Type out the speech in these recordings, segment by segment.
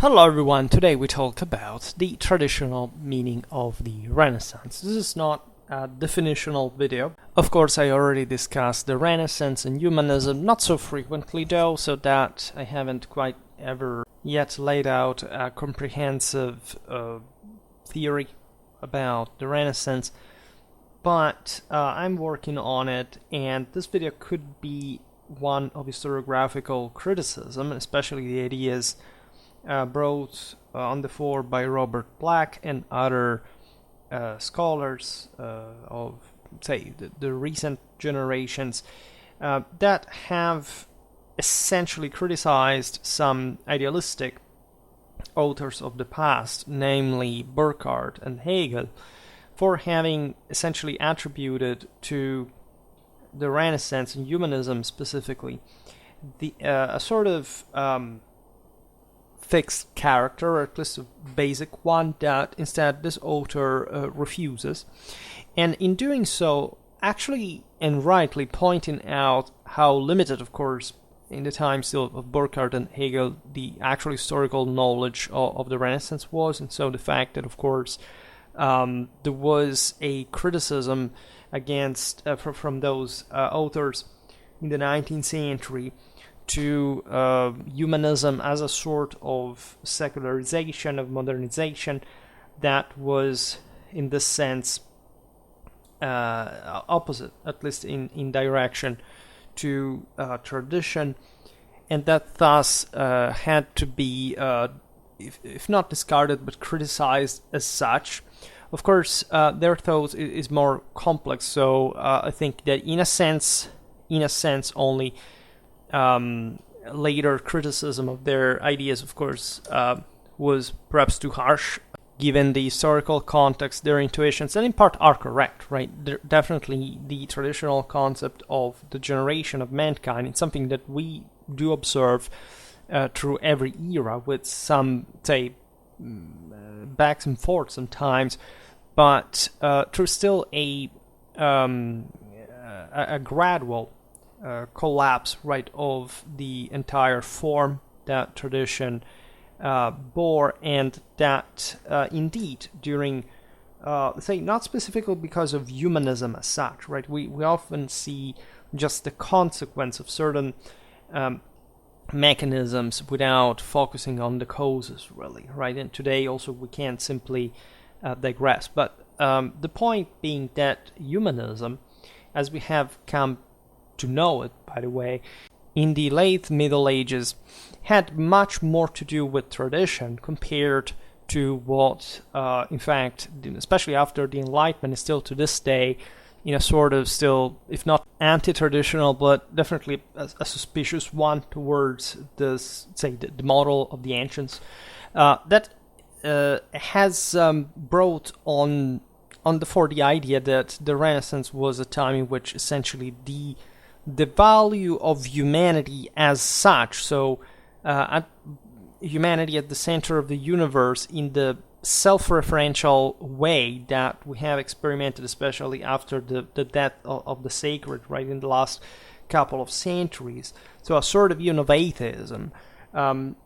Hello everyone, today we talk about the traditional meaning of the Renaissance. This is not a definitional video. Of course, I already discussed the Renaissance and humanism, not so frequently though, so that I haven't quite ever yet laid out a comprehensive theory about the Renaissance, but I'm working on it, and this video could be one of historiographical criticism, especially the ideas brought on the fore by Robert Black and other scholars of, say, the recent generations that have essentially criticized some idealistic authors of the past, namely Burckhardt and Hegel, for having essentially attributed to the Renaissance and humanism specifically a sort of fixed character, or at least a basic one, that instead this author refuses, and in doing so actually and rightly pointing out how limited, of course, in the time still of Burckhardt and Hegel, the actual historical knowledge of the Renaissance was, and so the fact that, of course, there was a criticism against from those authors in the 19th century to humanism as a sort of secularization, of modernization, that was, in this sense, opposite, at least in direction, to tradition, and that thus had to be, if not discarded, but criticized as such. Of course, their thought is more complex, so I think that in a sense only, later criticism of their ideas, of course, was perhaps too harsh, given the historical context. Their intuitions, and in part, are correct, right? Definitely the traditional concept of the generation of mankind is something that we do observe through every era, with some, say, backs and forths sometimes, but through still a gradual collapse, right, of the entire form that tradition bore, and that indeed during, say, not specifically because of humanism as such, right, we often see just the consequence of certain mechanisms without focusing on the causes, really, right, and today also we can't simply digress, but the point being that humanism, as we have come to know it, by the way, in the late Middle Ages, had much more to do with tradition compared to what, in fact, especially after the Enlightenment, is still to this day, in a sort of still, if not anti-traditional, but definitely a suspicious one towards this, say, the model of the ancients, that has brought on the fore the idea that the Renaissance was a time in which essentially the value of humanity as such, so humanity at the center of the universe in the self-referential way that we have experimented, especially after the death of the sacred, right, in the last couple of centuries. So a sort of view of atheism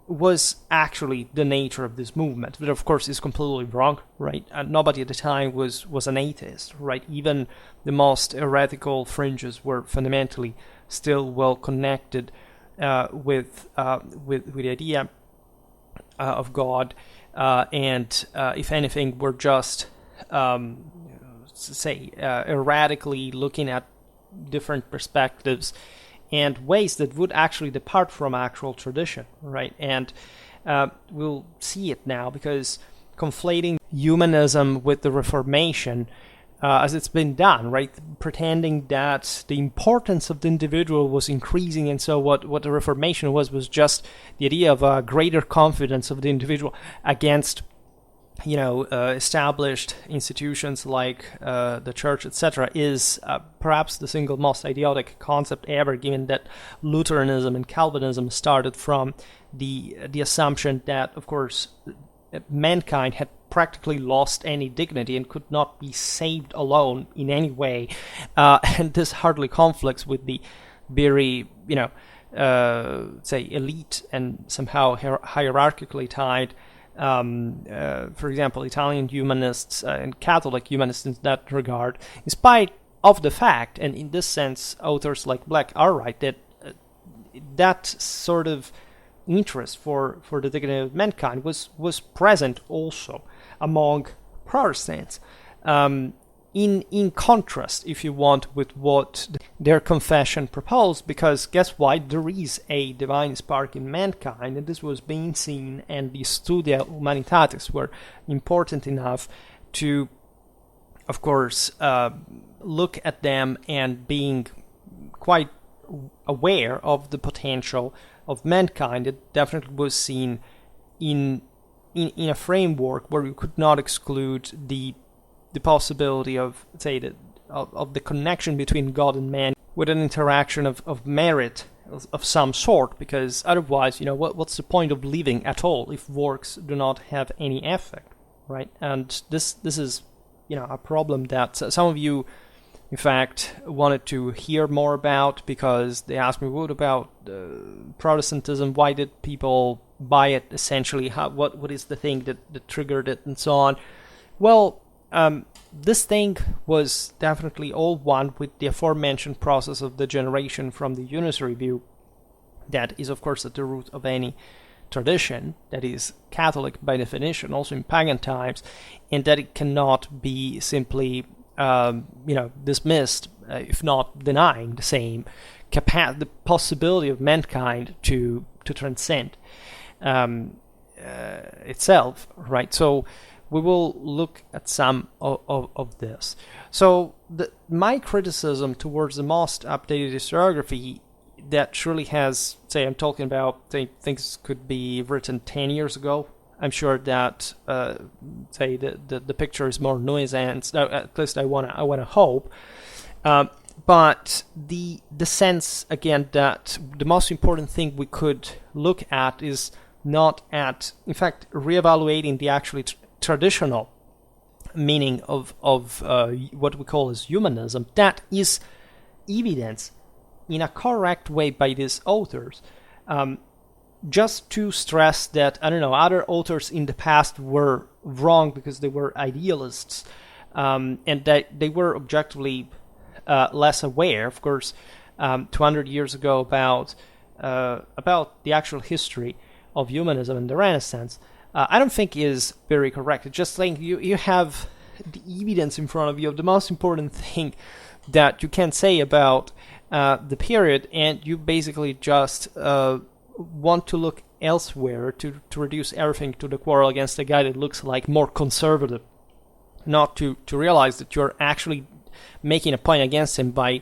was actually the nature of this movement, but of course is completely wrong, right? Nobody at the time was an atheist, right? Even the most heretical fringes were fundamentally still well connected with the idea of God, and if anything, were just say erratically looking at different perspectives and ways that would actually depart from actual tradition, right? And we'll see it now, because conflating humanism with the Reformation, as it's been done, right, pretending that the importance of the individual was increasing, and so what the Reformation was just the idea of a greater confidence of the individual against, established institutions like the church, etc., is perhaps the single most idiotic concept ever, given that Lutheranism and Calvinism started from the assumption that, of course, mankind had practically lost any dignity and could not be saved alone in any way, and this hardly conflicts with the very, say, elite and somehow hierarchically tied. For example, Italian humanists and Catholic humanists in that regard, in spite of the fact, and in this sense, authors like Black are right, that that sort of interest for the dignity of mankind was present also among Protestants. In contrast, if you want, with what their confession proposed, because guess what? There is a divine spark in mankind, and this was being seen, and the Studia Humanitatis were important enough to, of course, look at them, and being quite aware of the potential of mankind, it definitely was seen in a framework where you could not exclude the possibility of, say, of the connection between God and man with an interaction of merit of some sort, because otherwise, what's the point of living at all if works do not have any effect, right? And this is, a problem that some of you, in fact, wanted to hear more about, because they asked me, what about Protestantism? Why did people buy it, essentially? What is the thing that triggered it, and so on? Well, this thing was definitely all one with the aforementioned process of degeneration from the unitary view that is, of course, at the root of any tradition that is Catholic by definition, also in pagan times, and that it cannot be simply dismissed, if not denying the same the possibility of mankind to transcend itself, right? So we will look at some of this. So my criticism towards the most updated historiography that surely has, say, I'm talking about, say, things could be written 10 years ago. I'm sure that, say, the picture is more nuanced. At least I wanna hope. But the sense, again, that the most important thing we could look at is not at, in fact, reevaluating the actually traditional meaning of what we call as humanism. That is evidence in a correct way by these authors. Just to stress that, other authors in the past were wrong because they were idealists, and that they were objectively less aware, of course, 200 years ago about the actual history of humanism and the Renaissance. I don't think is very correct. It's just saying you have the evidence in front of you of the most important thing that you can say about the period, and you basically just want to look elsewhere to reduce everything to the quarrel against a guy that looks like more conservative, not to realize that you're actually making a point against him by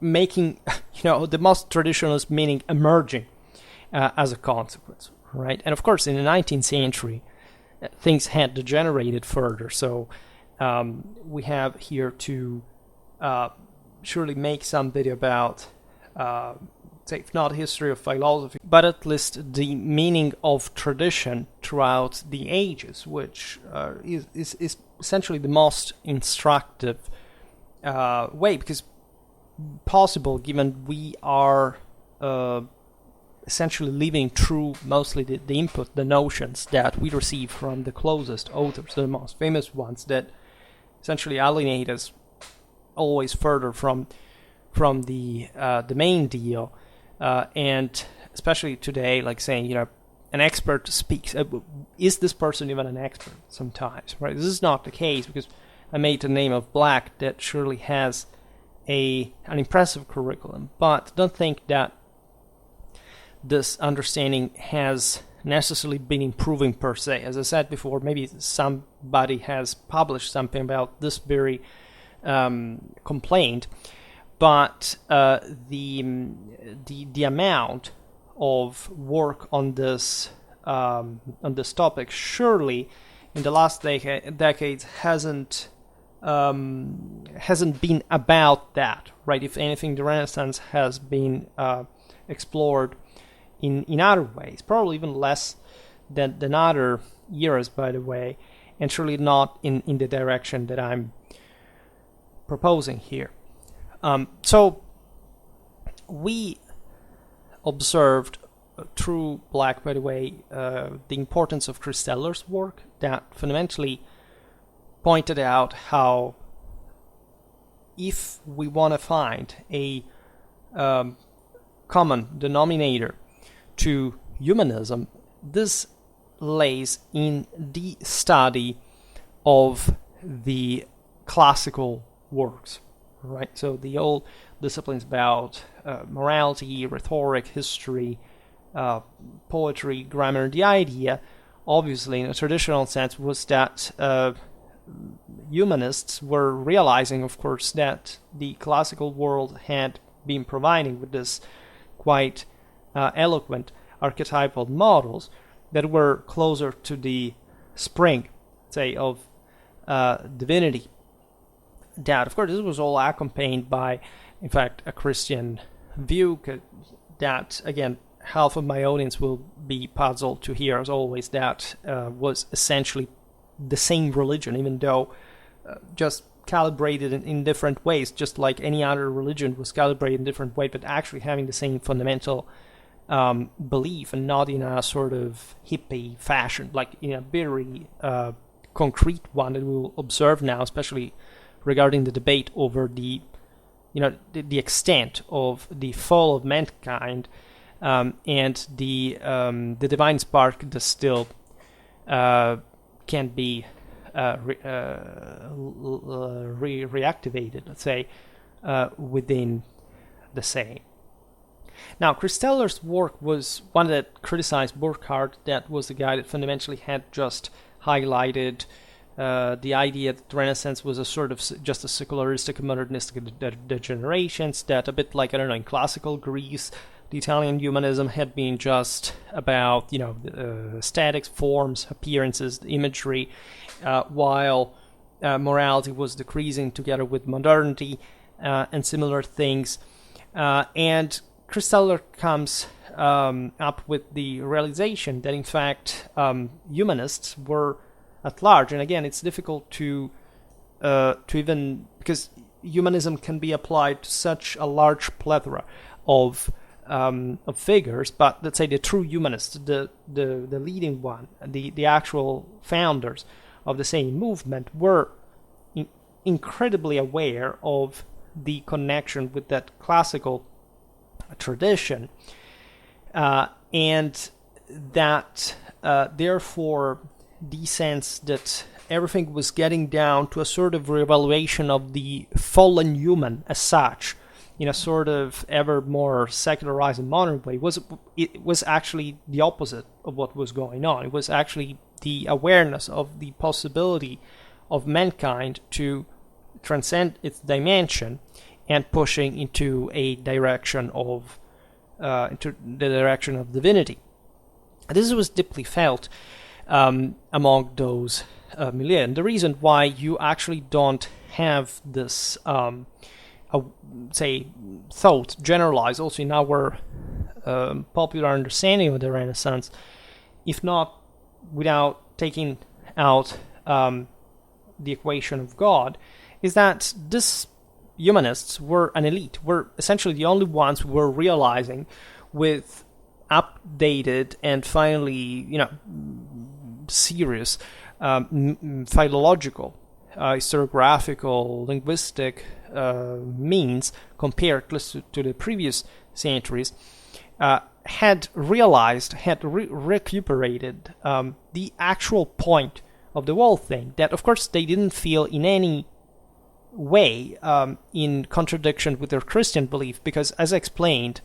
making the most traditionalist meaning emerging as a consequence, right? And of course, in the 19th century, things had degenerated further. So we have here to surely make some video about, say, if not history of philosophy, but at least the meaning of tradition throughout the ages, which is essentially the most instructive way, because possible, given we are essentially living through mostly the input, the notions that we receive from the closest authors, the most famous ones that essentially alienate us always further from the main deal, and especially today, like saying, an expert speaks. Is this person even an expert? Sometimes, right? This is not the case, because I made the name of Black that surely has an impressive curriculum, but don't think that this understanding has necessarily been improving per se. As I said before, maybe somebody has published something about this very complaint, but the amount of work on this topic surely in the last decades hasn't been about that, right? If anything, the Renaissance has been explored in other ways, probably even less than other eras, by the way, and surely not in the direction that I'm proposing here. So we observed through Black, by the way, the importance of Christeller's work that fundamentally pointed out how if we want to find a common denominator to humanism, this lays in the study of the classical works, right? So the old disciplines about morality, rhetoric, history, poetry, grammar. The idea, obviously, in a traditional sense, was that humanists were realizing, of course, that the classical world had been providing with this quite eloquent archetypal models that were closer to the spring, say, of divinity. That, of course, this was all accompanied by, in fact, a Christian view that, again, half of my audience will be puzzled to hear, as always, that was essentially the same religion, even though just calibrated in different ways, just like any other religion was calibrated in different ways, but actually having the same fundamental belief, and not in a sort of hippie fashion, like in a very concrete one that we will observe now, especially regarding the debate over the extent of the fall of mankind and the divine spark that still can be reactivated, let's say, within the same. Now, Christeller's work was one that criticized Burckhardt. That was the guy that fundamentally had just highlighted the idea that the Renaissance was a sort of just a secularistic and modernistic degenerations, that a bit like, I don't know, in classical Greece, the Italian humanism had been just about, aesthetics, forms, appearances, imagery, while morality was decreasing together with modernity and similar things. And Christeller comes up with the realization that, in fact, humanists were at large, and again, it's difficult to even, because humanism can be applied to such a large plethora of figures, but let's say the true humanists, the leading one, the actual founders of the same movement, were incredibly aware of the connection with that classical tradition, and that therefore the sense that everything was getting down to a sort of reevaluation of the fallen human as such, in a sort of ever more secularized and modern way, was actually the opposite of what was going on. It was actually the awareness of the possibility of mankind to transcend its dimension and pushing into a direction of into the direction of divinity. This was deeply felt among those milieu. And the reason why you actually don't have this, say, thought generalized also in our popular understanding of the Renaissance, if not without taking out the equation of God, is that these humanists were an elite, were essentially the only ones who were realizing with updated and finally, serious philological, historiographical, linguistic means compared to the previous centuries, had realized, had recuperated the actual point of the whole thing, that of course they didn't feel in any way in contradiction with their Christian belief, because as I explained,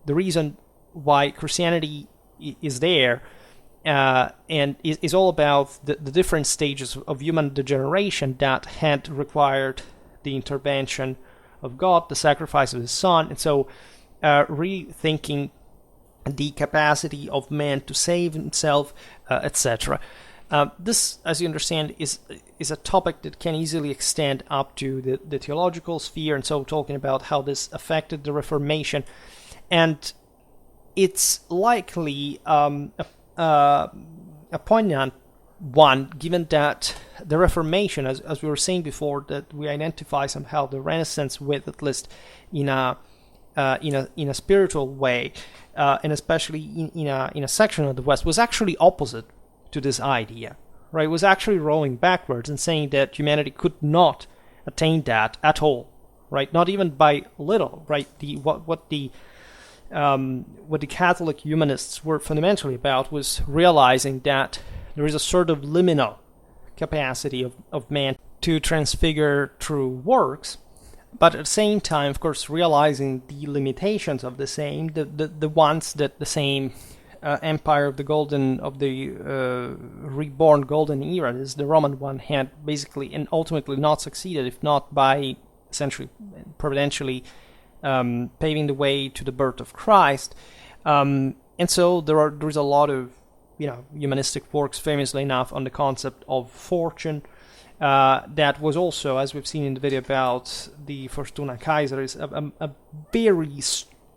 the reason why Christianity is there and is all about the different stages of human degeneration that had required the intervention of God, the sacrifice of his Son, and so rethinking the capacity of man to save himself, etc. This, as you understand, is a topic that can easily extend up to the theological sphere, and so talking about how this affected the Reformation. And it's likely a poignant one, given that the Reformation, as we were saying before, that we identify somehow the Renaissance with, at least in a in a spiritual way, and especially in a section of the West, was actually opposite to this idea, right? It was actually rolling backwards and saying that humanity could not attain that at all, right? Not even by little, right? What the Catholic humanists were fundamentally about was realizing that there is a sort of liminal capacity of man to transfigure through works, but at the same time, of course, realizing the limitations of the same, the ones that the same empire of the reborn golden era, is the Roman one, had basically and ultimately not succeeded, if not by essentially providentially paving the way to the birth of Christ. And so there's a lot of humanistic works, famously enough, on the concept of fortune. That was also, as we've seen in the video about the Fortuna Kaiser, is a very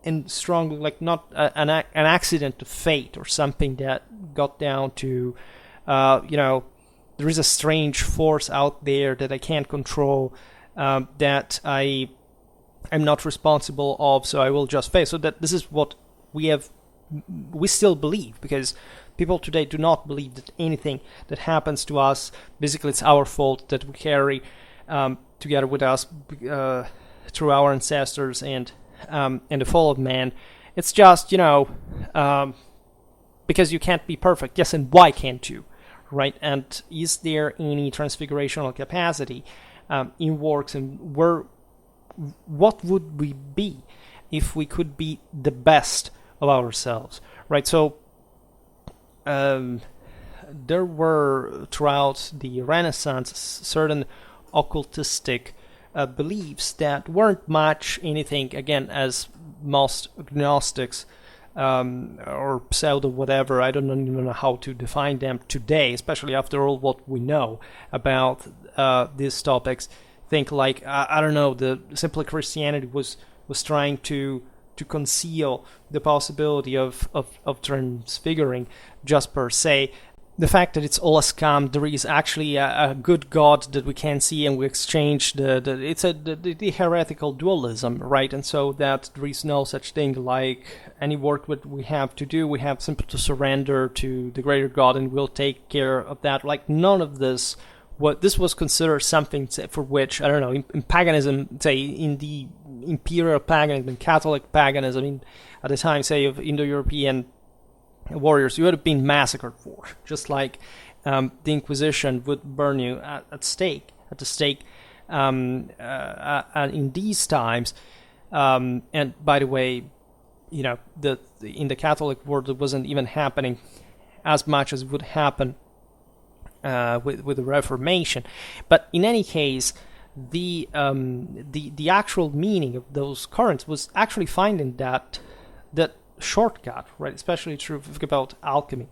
and strongly, like, not an accident of fate or something that got down to, there is a strange force out there that I can't control, that I'm not responsible of, so I will just face. So that this is what we still believe, because people today do not believe that anything that happens to us, basically it's our fault, that we carry together with us through our ancestors and the fall of man. It's just, because you can't be perfect. Yes, and why can't you, right? And is there any transfigurational capacity in works, and what would we be if we could be the best of ourselves, right? So there were, throughout the Renaissance, certain occultistic beliefs that weren't much anything, again, as most Gnostics or pseudo whatever, I don't even know how to define them today, especially after all what we know about these topics. Think like, I don't know, the simply Christianity was trying to conceal the possibility of transfiguring just per se. The fact that it's all a scam, there is actually a good God that we can see, and we exchange the heretical dualism, right? And so that there is no such thing like any work that we have to do. We have simply to surrender to the greater God, and we'll take care of that. Like, none of this. This was considered something for which, I don't know, in paganism, say in the imperial paganism, Catholic paganism, at the time, say, of Indo-European warriors, you would have been massacred for, just like the Inquisition would burn you at the stake. In these times, and by the way, in the Catholic world, it wasn't even happening as much as would happen with the Reformation. But in any case, the actual meaning of those currents was actually finding that shortcut, right? Especially true if you think about alchemy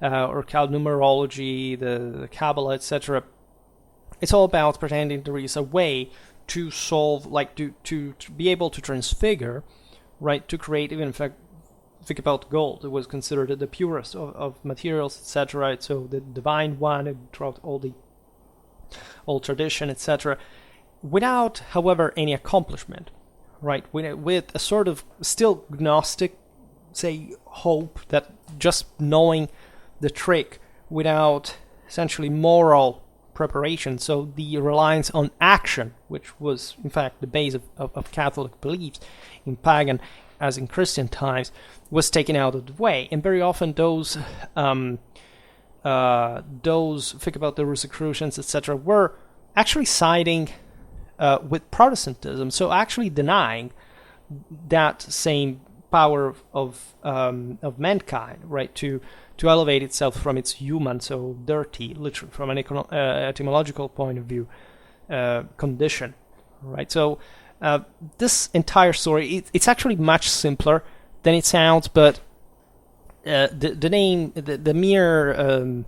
or numerology, the Kabbalah, etc. It's all about pretending there is a way to solve, like to be able to transfigure, right? To create, even in fact, think about gold. It was considered the purest of materials, etc. Right? So the divine one throughout all tradition, etc. Without, however, any accomplishment, right? With a sort of still Gnostic, say, hope that just knowing the trick without essentially moral preparation. So the reliance on action, which was in fact the base of Catholic beliefs in pagan as in Christian times, was taken out of the way. And very often those think about the Rosicrucians, etc., were actually siding with Protestantism, so actually denying that same power of mankind, right, to elevate itself from its human, so dirty, literally from an etymological point of view, condition, right? So this entire story, it's actually much simpler than it sounds, but the name, the mere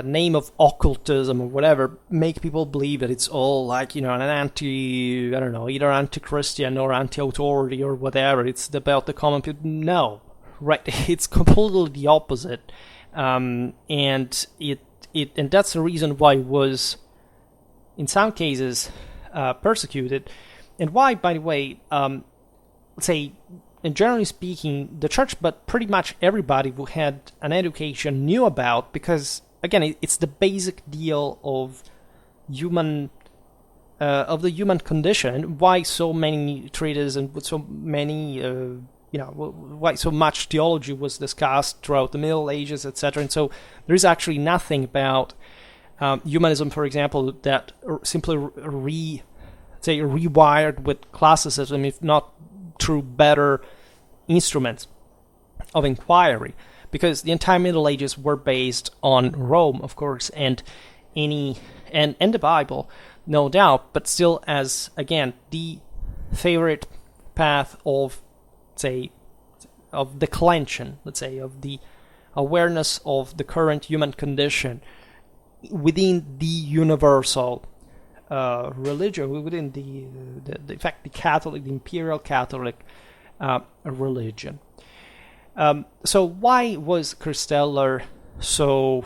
name of occultism or whatever, make people believe that it's all like, an either anti-Christian or anti-authority or whatever. It's about the common people. No, right? It's completely the opposite, and that's the reason why it was, in some cases, persecuted, and why, by the way, let's say, and generally speaking, the church, but pretty much everybody who had an education knew about, because again, it's the basic deal of the human condition. Why so many treatises and so many, why so much theology was discussed throughout the Middle Ages, etc. And so there is actually nothing about humanism, for example, that simply rewired with classicism, if not through better instruments of inquiry, because the entire Middle Ages were based on Rome, of course, and the Bible, no doubt, but still as, again, the favorite path of, of declension, let's say, of the awareness of the current human condition within the universal religion, within the Catholic, the imperial Catholic religion. So why was Christeller so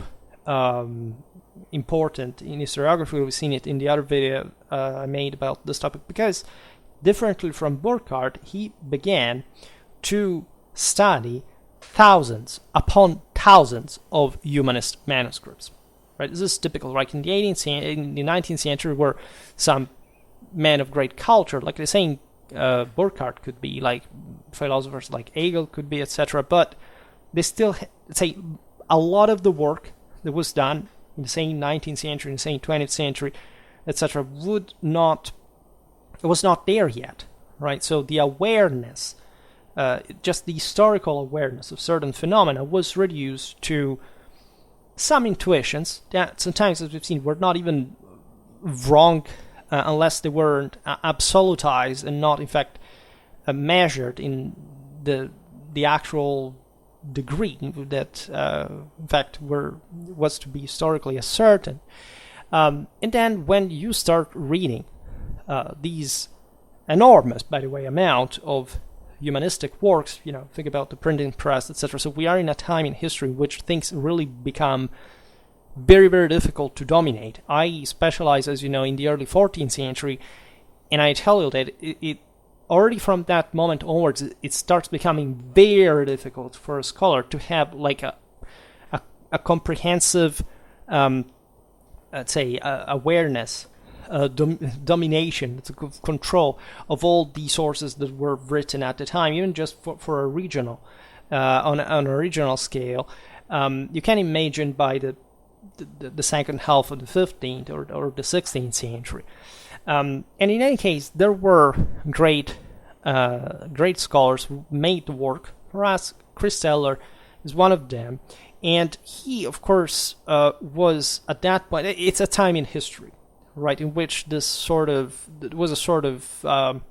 important in historiography? We've seen it in the other video I made about this topic, because differently from Burckhardt, he began to study thousands upon thousands of humanist manuscripts. Right, this is typical. Right, in the 19th century, were some men of great culture, like they're saying, Burckhardt could be, like philosophers like Hegel could be, etc. But they still say a lot of the work that was done in the same 19th century, in the same 20th century, etc., was not there yet. Right, so the awareness, just the historical awareness of certain phenomena, was reduced to some intuitions that sometimes, as we've seen, were not even wrong unless they weren't absolutized and not, in fact, measured in the actual degree that, in fact, was to be historically ascertained. And then when you start reading these enormous, by the way, amount of humanistic works, think about the printing press, etc. So we are in a time in history in which things really become very, very difficult to dominate. I specialize, as you know, in the early 14th century, and I tell you that it already from that moment onwards, it starts becoming very difficult for a scholar to have like a comprehensive, awareness, domination, control of all the sources that were written at the time, even just for a regional, on a regional scale. You can imagine by the second half of the 15th or the 16th century. And in any case, there were great scholars who made the work. For us, Christeller is one of them. And he, of course, was at that point, it's a time in history, right, in which there was a sort of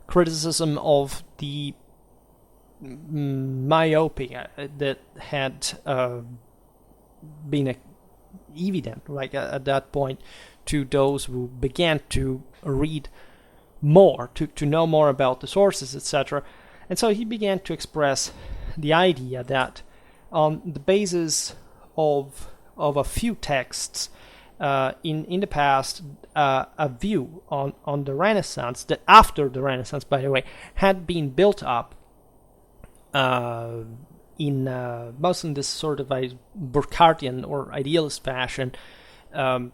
criticism of the myopia that had been evident, right, at that point, to those who began to read more, to know more about the sources, etc. And so he began to express the idea that on the basis of a few texts in the past, a view on the Renaissance, that after the Renaissance, by the way, had been built up in mostly in this sort of a Burckhardian or idealist fashion of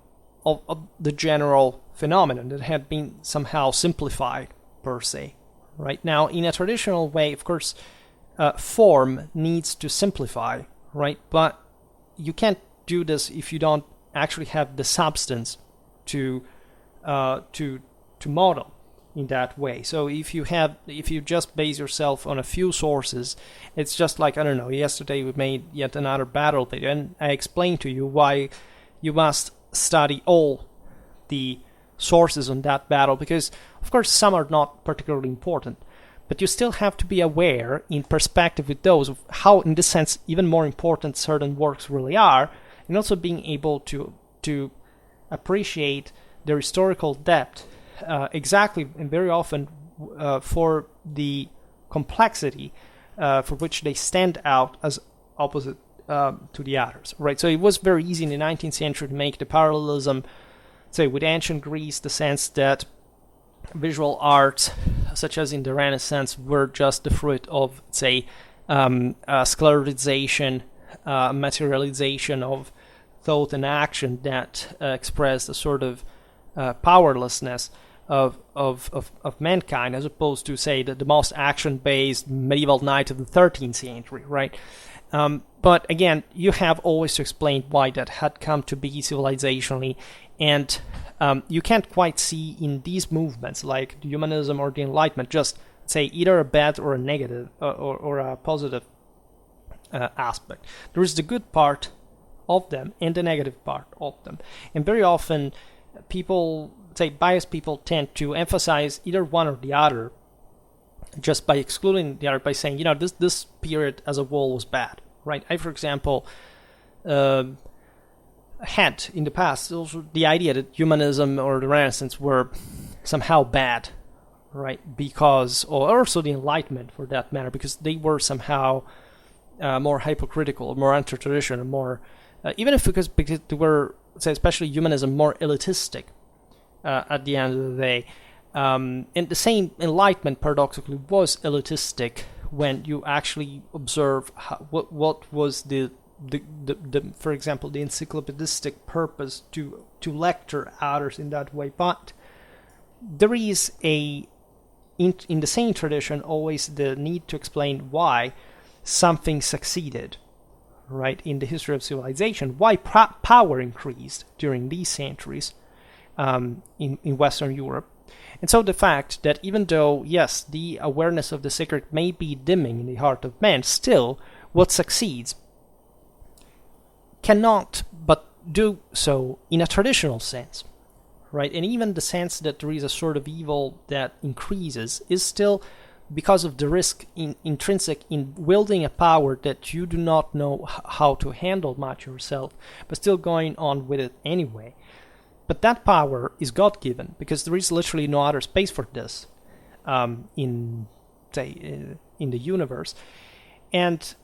the general phenomenon that had been somehow simplified per se. Right now, in a traditional way, of course, form needs to simplify, right? But you can't do this if you don't actually have the substance to model in that way. So if you just base yourself on a few sources, it's just like, I don't know, yesterday we made yet another battle video, and I explained to you why you must study all the sources on that battle, because of course some are not particularly important, but you still have to be aware in perspective with those of how, in this sense, even more important certain works really are, and also being able to appreciate their historical depth exactly and very often for the complexity for which they stand out as opposite to the others, right? So it was very easy in the 19th century to make the parallelism, say, with ancient Greece, the sense that visual arts such as in the Renaissance, were just the fruit of, say, sclerization, materialization of thought and action that expressed a sort of powerlessness of mankind, as opposed to, say, the most action-based medieval knight of the 13th century, right? But again, you have always to explain why that had come to be civilizationally, and you can't quite see in these movements, like the Humanism or the Enlightenment, just say either a bad or a negative or a positive aspect. There is the good part of them and the negative part of them, and very often people, say biased people, tend to emphasize either one or the other, just by excluding the other, by saying, this period as a whole was bad, right? I, for example, had in the past also the idea that humanism or the Renaissance were somehow bad, right? Because, or also the Enlightenment for that matter, because they were somehow more hypocritical, more anti-traditional, more, even if because they were, say, especially humanism, more elitistic at the end of the day. And the same Enlightenment, paradoxically, was elitistic when you actually observe what was the for example, the encyclopedistic purpose to lecture others in that way. But there is in the same tradition always the need to explain why something succeeded, right, in the history of civilization, why power increased during these centuries in Western Europe. And so the fact that even though, yes, the awareness of the sacred may be dimming in the heart of man, still what succeeds cannot but do so in a traditional sense, right? And even the sense that there is a sort of evil that increases is still because of the risk intrinsic in wielding a power that you do not know how to handle much yourself, but still going on with it anyway. But that power is God-given, because there is literally no other space for this in the universe. And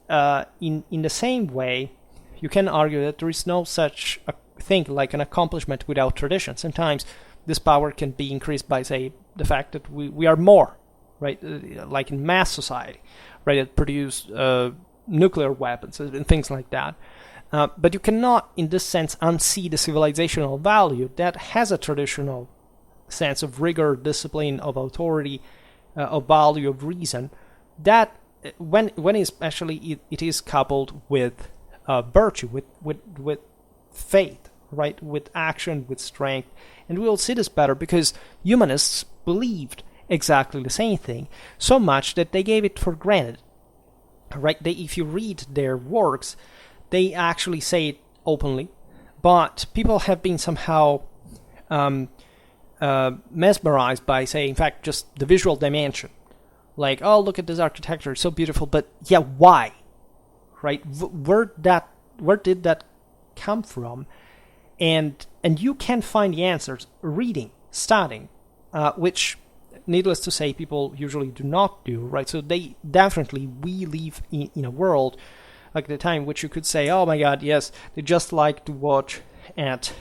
in the same way, you can argue that there is no such a thing like an accomplishment without tradition. Sometimes this power can be increased by, say, the fact that we are more, right? Like in mass society, right? It produce nuclear weapons and things like that. But you cannot, in this sense, unsee the civilizational value that has a traditional sense of rigor, discipline, of authority, of value, of reason, that when especially it is coupled with virtue, with faith, right, with action, with strength. And we will see this better because humanists believed exactly the same thing, so much that they gave it for granted, right? If you read their works, they actually say it openly, but people have been somehow mesmerized by, say, in fact, just the visual dimension. Like, oh, look at this architecture, it's so beautiful, but yeah, why? Right? Where did that come from? And you can find the answers reading, studying, which, needless to say, people usually do not do, right? So we live in a world like the time which you could say, oh my god, yes, they just like to watch at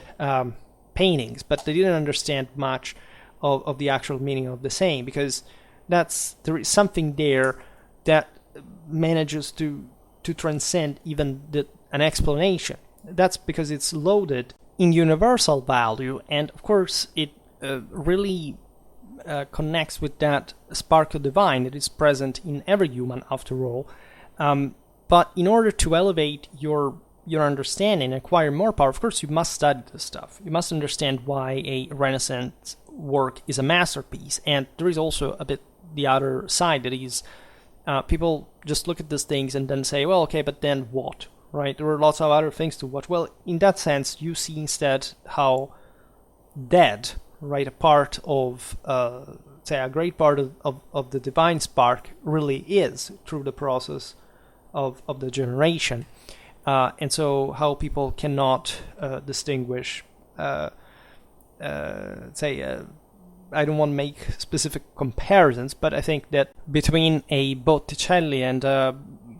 paintings, but they didn't understand much of the actual meaning of the same, because there is something there that manages to transcend even an explanation. That's because it's loaded in universal value, and of course it really connects with that spark of divine that is present in every human, after all. But in order to elevate your understanding and acquire more power, of course, you must study this stuff. You must understand why a Renaissance work is a masterpiece. And there is also a bit the other side, that is, people just look at these things and then say, well, okay, but then what? Right? There are lots of other things to watch. Well, in that sense, you see instead how dead, right, a part of, say, a great part of the divine spark really is through the process of the generation. And so how people cannot distinguish, I don't want to make specific comparisons, but I think that between a Botticelli and a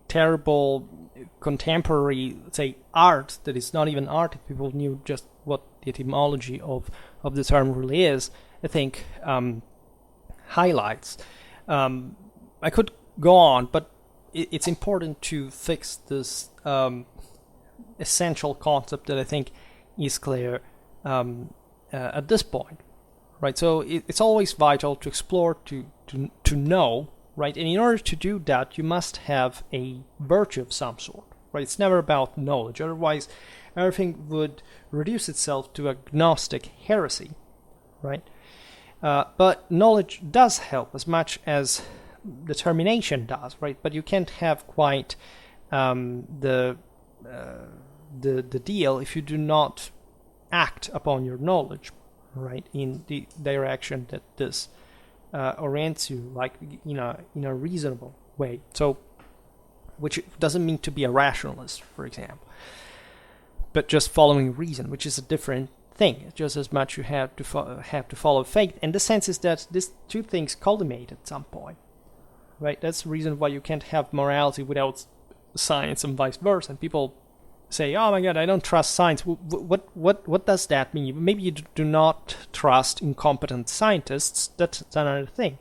terrible contemporary, say, art that is not even art, if people knew just what the etymology of the term really is, I think highlights I could go on, but it's important to fix this essential concept that I think is clear at this point, right? So it's always vital to explore, to know, right? And in order to do that, you must have a virtue of some sort, right? It's never about knowledge. Otherwise, everything would reduce itself to a Gnostic heresy, right? But knowledge does help as much as determination does, right? But you can't have quite the deal if you do not act upon your knowledge, right, in the direction that this orients you, like, in a reasonable way. So, which doesn't mean to be a rationalist, for example, but just following reason, which is a different thing. Just as much you have to follow faith, and the sense is that these two things culminate at some point, right? That's the reason why you can't have morality without science and vice versa. And people say, "Oh my God, I don't trust science." What does that mean? Maybe you do not trust incompetent scientists. That's another thing,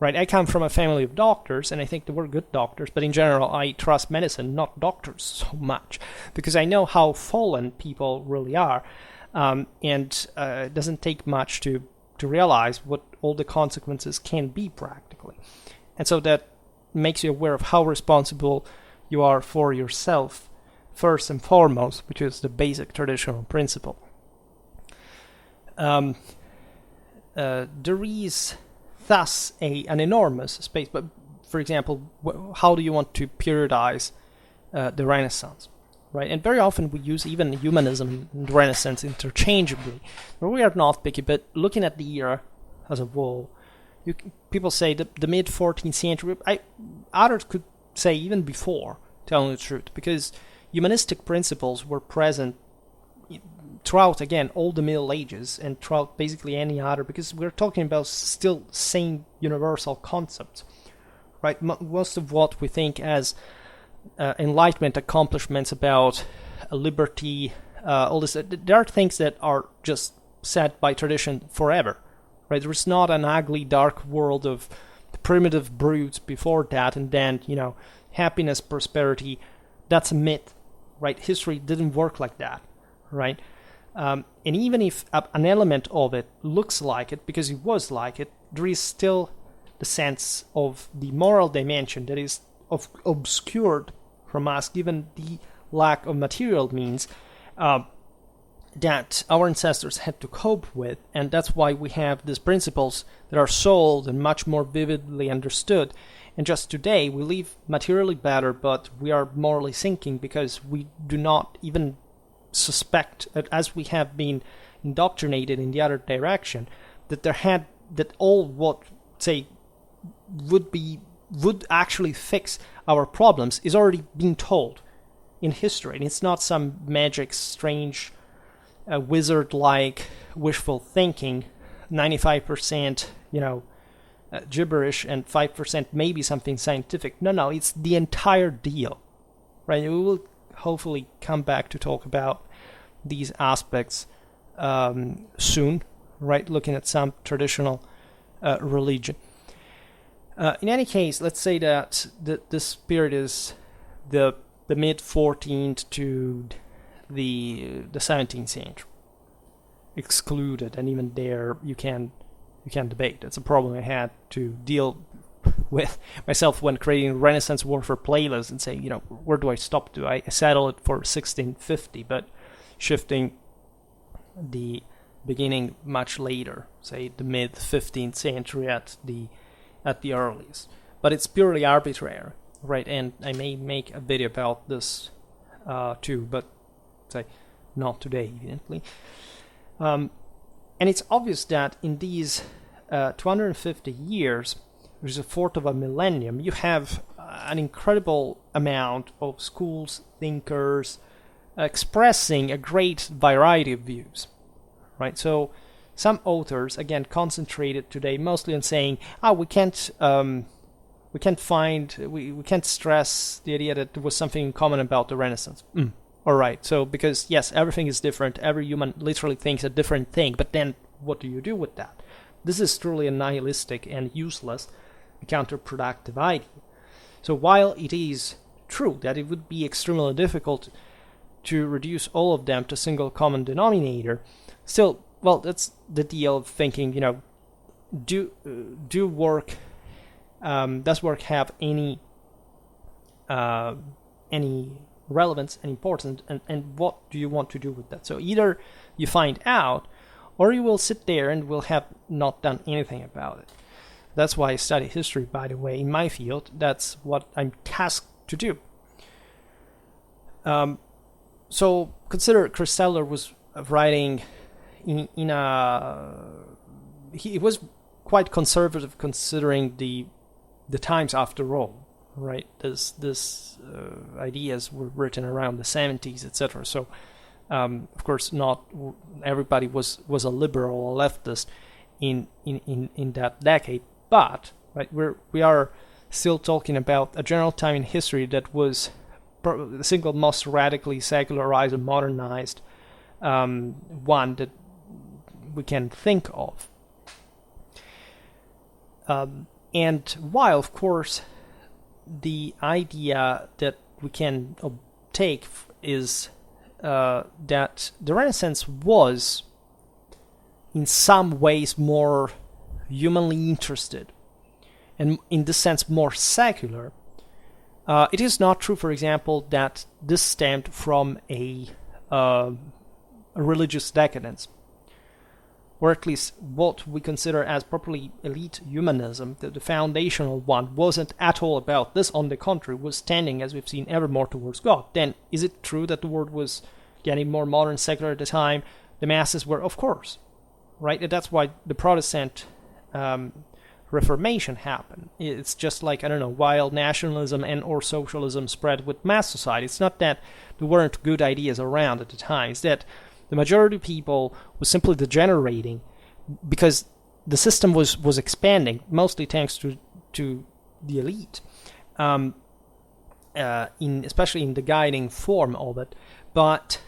right? I come from a family of doctors, and I think they were good doctors. But in general, I trust medicine, not doctors, so much, because I know how fallen people really are, and it doesn't take much to realize what all the consequences can be practically, and so that makes you aware of how responsible you are for yourself, first and foremost, which is the basic traditional principle. There is thus an enormous space, but for example, how do you want to periodize the Renaissance, right? And very often we use even humanism and Renaissance interchangeably, but we are not picky, but looking at the era as a whole, people say the mid-14th century, others could say even before, telling the truth, because humanistic principles were present throughout, again, all the Middle Ages and throughout basically any other, because we're talking about still same universal concepts, right? Most of what we think as Enlightenment accomplishments about liberty, all this, there are things that are just set by tradition forever, right? There's not an ugly, dark world of primitive brutes before that, and then, happiness, prosperity. That's a myth, right? History didn't work like that, right? And even if an element of it looks like it, because it was like it, there is still the sense of the moral dimension that is obscured from us, given the lack of material means that our ancestors had to cope with, and that's why we have these principles that are sold and much more vividly understood. And just today, we live materially better, but we are morally sinking because we do not even suspect, as we have been indoctrinated in the other direction, that all what, say, would actually fix our problems is already being told in history. And it's not some magic, strange, wizard-like wishful thinking, 95%, gibberish, and 5% maybe something scientific. No, it's the entire deal, right? We will hopefully come back to talk about these aspects soon, right? Looking at some traditional religion. In any case, let's say that this period is the mid-14th to the 17th century, excluded, and even there you can debate. That's a problem I had to deal with myself when creating Renaissance Warfare playlist and saying, where do I stop to? I settle it for 1650, but shifting the beginning much later, say the mid-15th century at the earliest. But it's purely arbitrary, right? And I may make a video about this too, but say not today, evidently. And it's obvious that in these 250 years, which is a fourth of a millennium, you have an incredible amount of schools, thinkers, expressing a great variety of views, right? So some authors, again, concentrated today mostly on saying, we can't stress the idea that there was something in common about the Renaissance. All right, so because, yes, everything is different, every human literally thinks a different thing, but then what do you do with that? This is truly a nihilistic and useless a counterproductive idea. So while it is true that it would be extremely difficult to reduce all of them to a single common denominator, still, well, that's the deal of thinking, does work have any relevance and importance, and what do you want to do with that? So either you find out, or you will sit there and will have not done anything about it. That's why I study history, by the way, in my field. That's what I'm tasked to do. So consider Chris Sadler was writing he was quite conservative considering the times after all, right? This ideas were written around the 70s, etc. So of course not everybody was a liberal or leftist in that decade, but right, we are still talking about a general time in history that was the single most radically secularized and modernized one that we can think of. And while, of course, the idea that we can take is that the Renaissance was, in some ways, more humanly interested, and in this sense more secular. It is not true, for example, that this stemmed from a religious decadence, or at least what we consider as properly elite humanism, the foundational one, wasn't at all about this. On the contrary, was tending, as we've seen, ever more towards God. Then, is it true that the world was getting more modern, secular at the time? The masses were, of course, right? And that's why the Protestant Reformation happened. It's just like, while nationalism and or socialism spread with mass society, it's not that there weren't good ideas around at the time. It's that the majority of people was simply degenerating because the system was expanding, mostly thanks to the elite, especially in the guiding form of it. But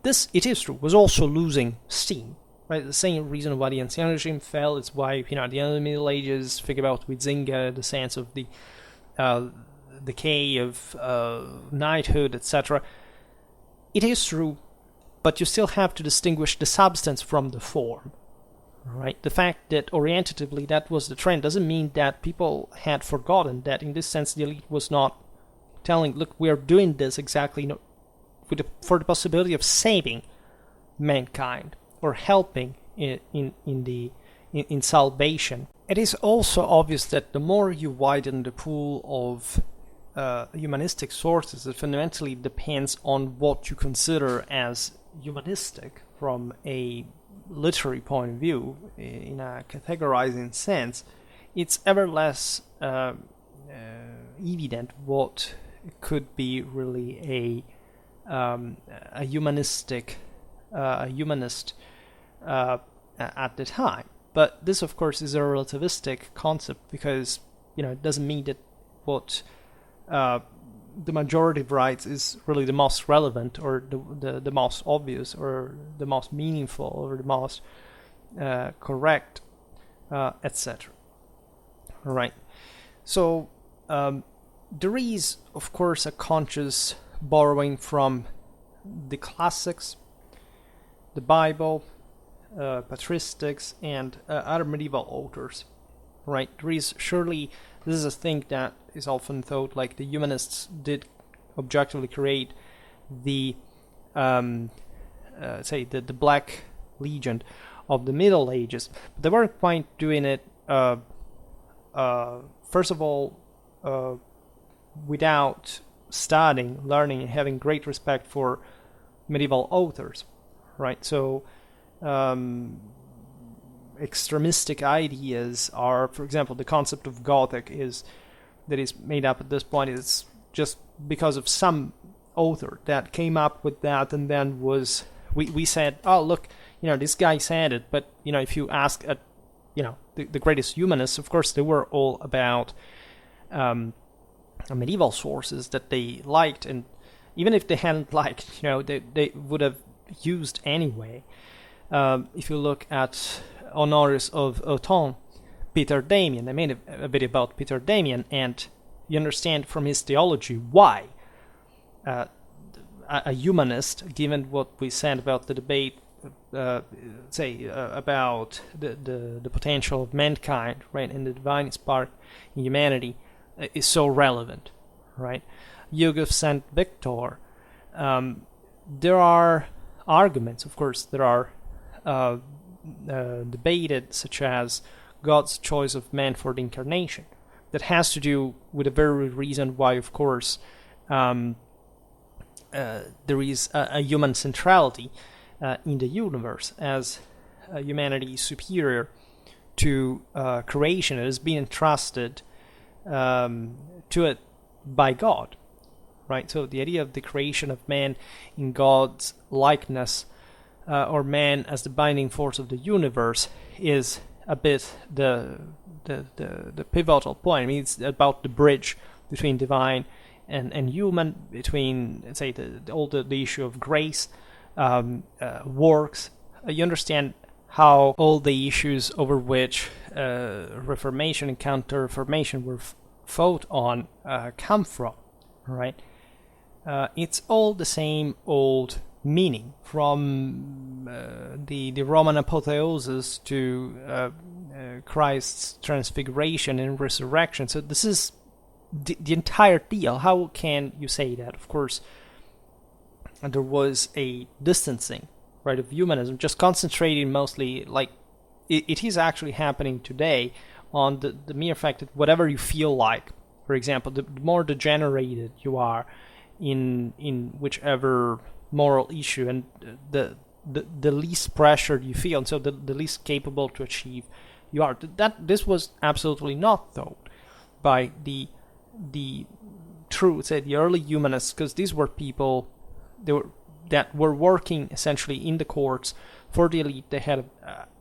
this, it is true, was also losing steam. Right, the same reason why the ancien regime fell is why, at the end of the Middle Ages, figure out with Zinga the sense of the decay of knighthood, etc. It is true, but you still have to distinguish the substance from the form. Right, the fact that orientatively that was the trend doesn't mean that people had forgotten that. In this sense, the elite was not telling, "Look, we are doing this exactly for the possibility of saving mankind." Or helping in salvation. It is also obvious that the more you widen the pool of humanistic sources, it fundamentally depends on what you consider as humanistic from a literary point of view, in a categorizing sense. It's ever less evident what could be really a humanist at the time. But this, of course, is a relativistic concept because, it doesn't mean that what the majority writes is really the most relevant or the most obvious or the most meaningful or the most correct, etc. All right. So there is, of course, a conscious borrowing from the classics, the Bible, patristics, and other medieval authors, right? There is surely, this is a thing that is often thought like the humanists did objectively create the, the Black Legion of the Middle Ages, but they weren't quite doing it, first of all, without studying, learning, and having great respect for medieval authors. Right, so extremistic ideas are, for example, the concept of Gothic that is made up at this point is just because of some author that came up with that, and then we said, oh look, this guy said it, but if you ask the greatest humanists, of course they were all about medieval sources that they liked, and even if they hadn't liked, they would have used anyway. If you look at Honorius of Autun, Peter Damian. I made a video about Peter Damian, and you understand from his theology why a humanist, given what we said about the debate, about the potential of mankind, right, and the divine spark in humanity, is so relevant, right? Hugo of Saint Victor. There are arguments, of course, that are debated, such as God's choice of man for the incarnation. That has to do with the very reason why, of course, there is a human centrality in the universe, as humanity is superior to creation. It has been entrusted to it by God, right? So the idea of the creation of man in God's likeness, or man as the binding force of the universe, is a bit the pivotal point. I mean, it's about the bridge between divine and human, between, let's say, the issue of grace, works. You understand how all the issues over which Reformation and Counter-Reformation were fought on come from, right? It's all the same old meaning, from the Roman apotheosis to Christ's transfiguration and resurrection. So this is the entire deal. How can you say that? Of course, there was a distancing, right, of humanism, just concentrating mostly, like it is actually happening today, on the mere fact that whatever you feel like, for example, the more degenerated you are in whichever moral issue, and the least pressured you feel, and so the least capable to achieve you are. This was absolutely not thought by the true, say, the early humanists, because these were people that were working essentially in the courts for the elite. They had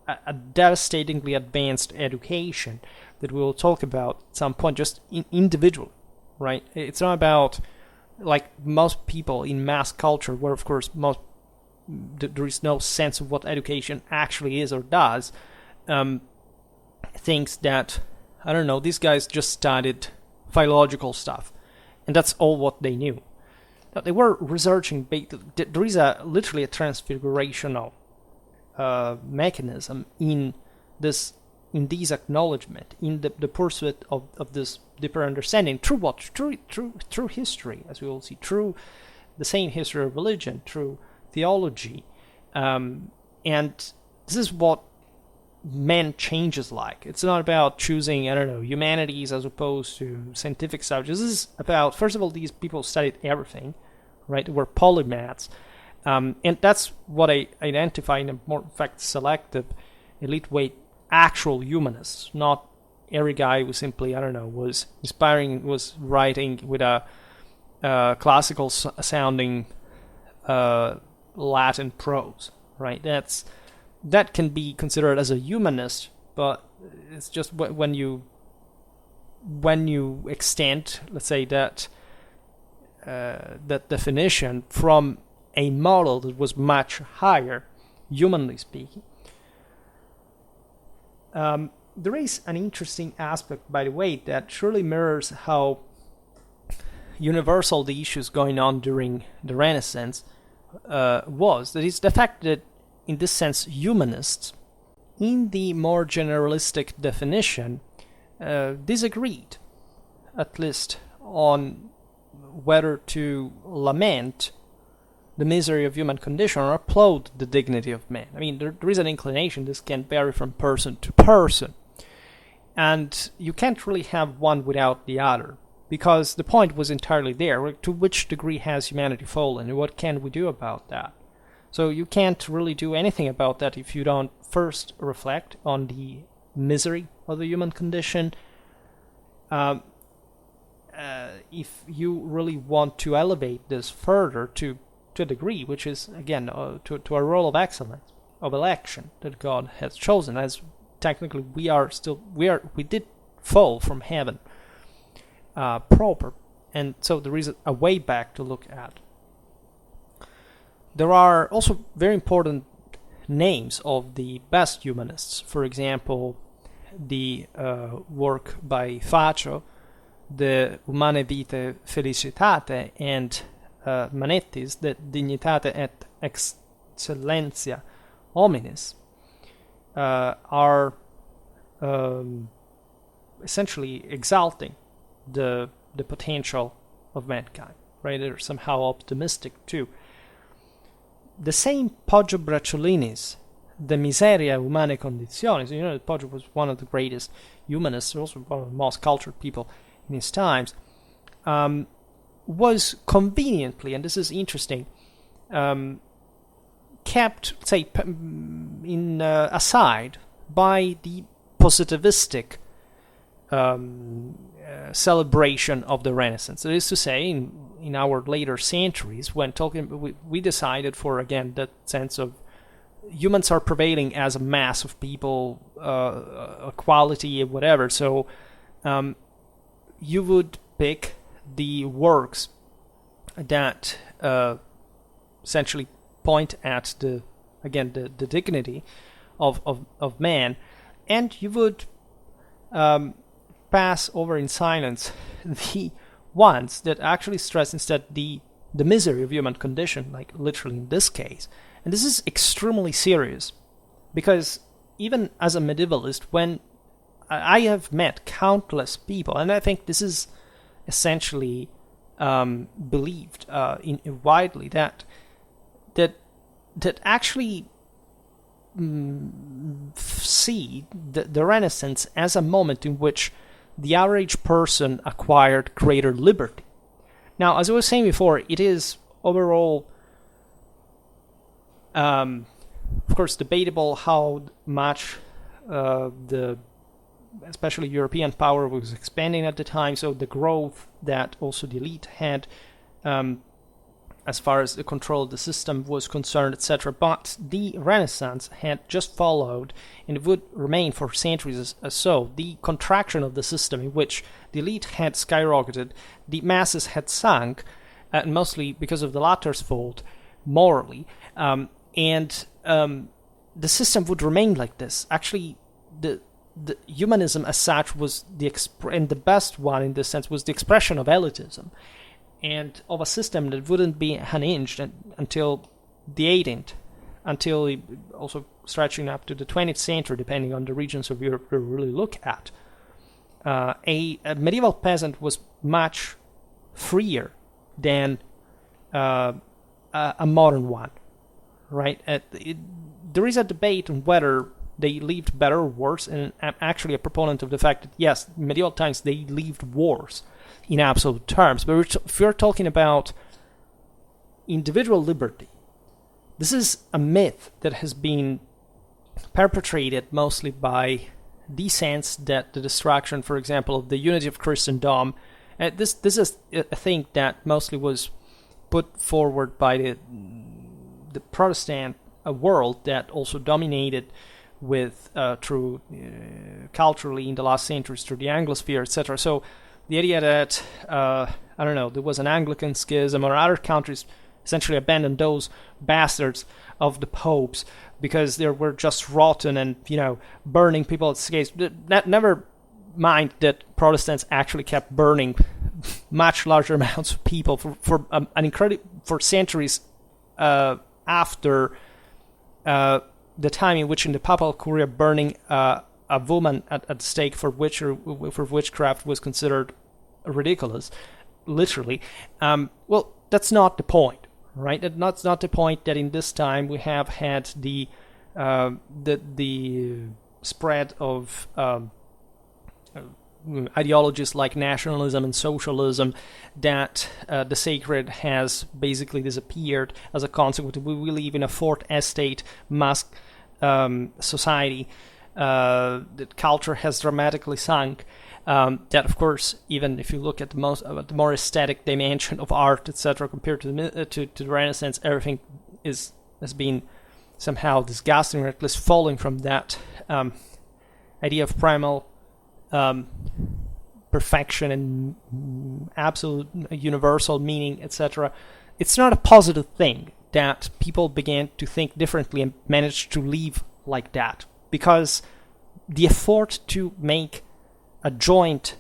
a devastatingly advanced education that we will talk about at some point, just individually, right? It's not about, like most people in mass culture, where of course there is no sense of what education actually is or does, thinks that, I don't know, these guys just studied philological stuff, and that's all what they knew. Now, they were researching. There is literally a transfigurational mechanism in these acknowledgement, in the pursuit of this deeper understanding, through what? Through history, as we will see, through the same history of religion, through theology, and this is what man changes like. It's not about choosing, I don't know, humanities as opposed to scientific subjects. This is about, first of all, these people studied everything, right? They were polymaths, and that's what I identify in a more, in fact, selective, elite way, actual humanists, not every guy who simply, I don't know, was writing with a classical sounding Latin prose, right? That can be considered as a humanist, but it's just when you extend, let's say, that definition from a model that was much higher, humanly speaking. There is an interesting aspect, by the way, that surely mirrors how universal the issues going on during the Renaissance was. That is the fact that, in this sense, humanists, in the more generalistic definition, disagreed, at least, on whether to lament the misery of human condition or applaud the dignity of man. I mean, there is an inclination. This can vary from person to person, and you can't really have one without the other, because the point was entirely there. To which degree has humanity fallen, and what can we do about that? So you can't really do anything about that if you don't first reflect on the misery of the human condition. If you really want to elevate this further to a degree, which is, again, to a role of excellence, of election that God has chosen, as technically we did fall from heaven proper, and so there is a way back to look at. There are also very important names of the best humanists. For example, the work by Faccio, the Humane Vitae Felicitate, and Manetti's, the Dignitate et Excellentia Hominis, are essentially exalting the potential of mankind, right? They're somehow optimistic too. The same Poggio Bracciolini's De Miseria Humane Condizioni, so you know that Poggio was one of the greatest humanists, also one of the most cultured people in his times, was conveniently, and this is interesting, kept, say, aside by the positivistic celebration of the Renaissance. That is to say, in our later centuries, when we decided for, again, that sense of humans are prevailing as a mass of people, equality, whatever. So you would pick the works that essentially point at the dignity of man, and you would pass over in silence the ones that actually stress instead the misery of human condition, like literally in this case. And this is extremely serious, because even as a medievalist, when I have met countless people, and I think this is essentially believed widely, that actually see the Renaissance as a moment in which the average person acquired greater liberty. Now, as I was saying before, it is overall, of course, debatable how much especially European power was expanding at the time, so the growth that also the elite had as far as the control of the system was concerned, etc. But the Renaissance had just followed, and it would remain for centuries as so, the contraction of the system in which the elite had skyrocketed, the masses had sunk, mostly because of the latter's fault, morally, and the system would remain like this. Actually, the humanism as such was and the best one in this sense was the expression of elitism, and of a system that wouldn't be unhinged until the 18th, until also stretching up to the 20th century, depending on the regions of Europe we really look at. A medieval peasant was much freer than a modern one, right? There is a debate on whether they lived better or worse, and I'm actually a proponent of the fact that, yes, in medieval times they lived worse in absolute terms. But if we're talking about individual liberty, this is a myth that has been perpetrated mostly by the sense that the destruction, for example, of the unity of Christendom, this is a thing that mostly was put forward by the Protestant world that also dominated with through culturally in the last centuries through the Anglosphere, etc. So the idea that there was an Anglican schism, or other countries essentially abandoned those bastards of the popes because they were just rotten and burning people at stakes. Never mind that Protestants actually kept burning much larger amounts of people for centuries after the time in which in the Papal Curia burning a woman at the stake for witchcraft was considered ridiculous, literally. Well, that's not the point, right? That's not the point. That in this time we have had the spread of ideologies like nationalism and socialism, that the sacred has basically disappeared as a consequence. We live in a fourth estate mask society. That culture has dramatically sunk. That, of course, even if you look at the more aesthetic dimension of art, etc., compared to the Renaissance, everything has been somehow disgusting, or at least falling from that idea of primal perfection and absolute universal meaning, etc. It's not a positive thing that people began to think differently and managed to live like that, because the effort to make a joint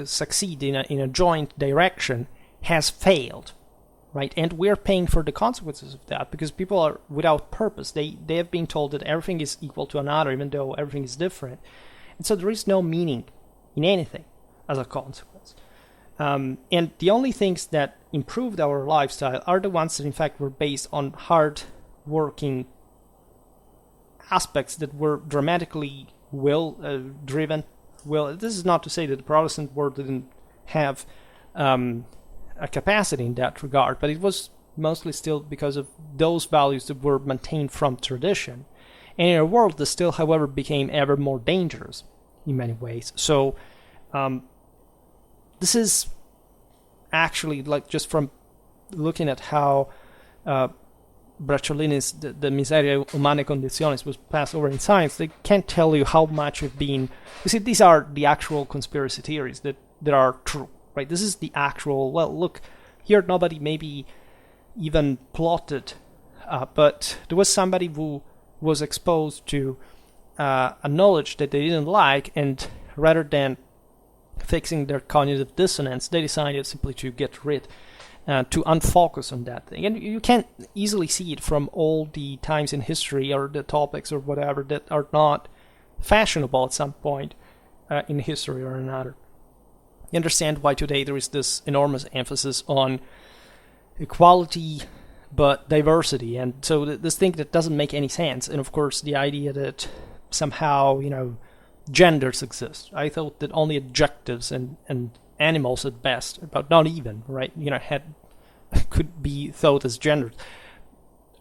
succeed in a joint direction has failed, right? And we're paying for the consequences of that, because people are without purpose. They have been told that everything is equal to another, even though everything is different, and so there is no meaning in anything as a consequence. And the only things that improved our lifestyle are the ones that in fact were based on hard working aspects that were dramatically driven. Well, this is not to say that the Protestant world didn't have a capacity in that regard, but it was mostly still because of those values that were maintained from tradition, and in a world that still, however, became ever more dangerous in many ways. So this is actually, like, just from looking at how Bracciolini's the Miseria Umane Conditionis was passed over in science, they can't tell you how much have been... You see, these are the actual conspiracy theories that are true, right? This is the actual... Well, look, here nobody maybe even plotted, but there was somebody who was exposed to a knowledge that they didn't like, and rather than fixing their cognitive dissonance, they decided simply to get rid, to unfocus on that thing. And you can easily see it from all the times in history, or the topics or whatever that are not fashionable at some point in history or another. You understand why today there is this enormous emphasis on equality but diversity, and so this thing that doesn't make any sense. And of course the idea that somehow, genders exist. I thought that only adjectives and animals at best, but not even, right? Could be thought as gendered.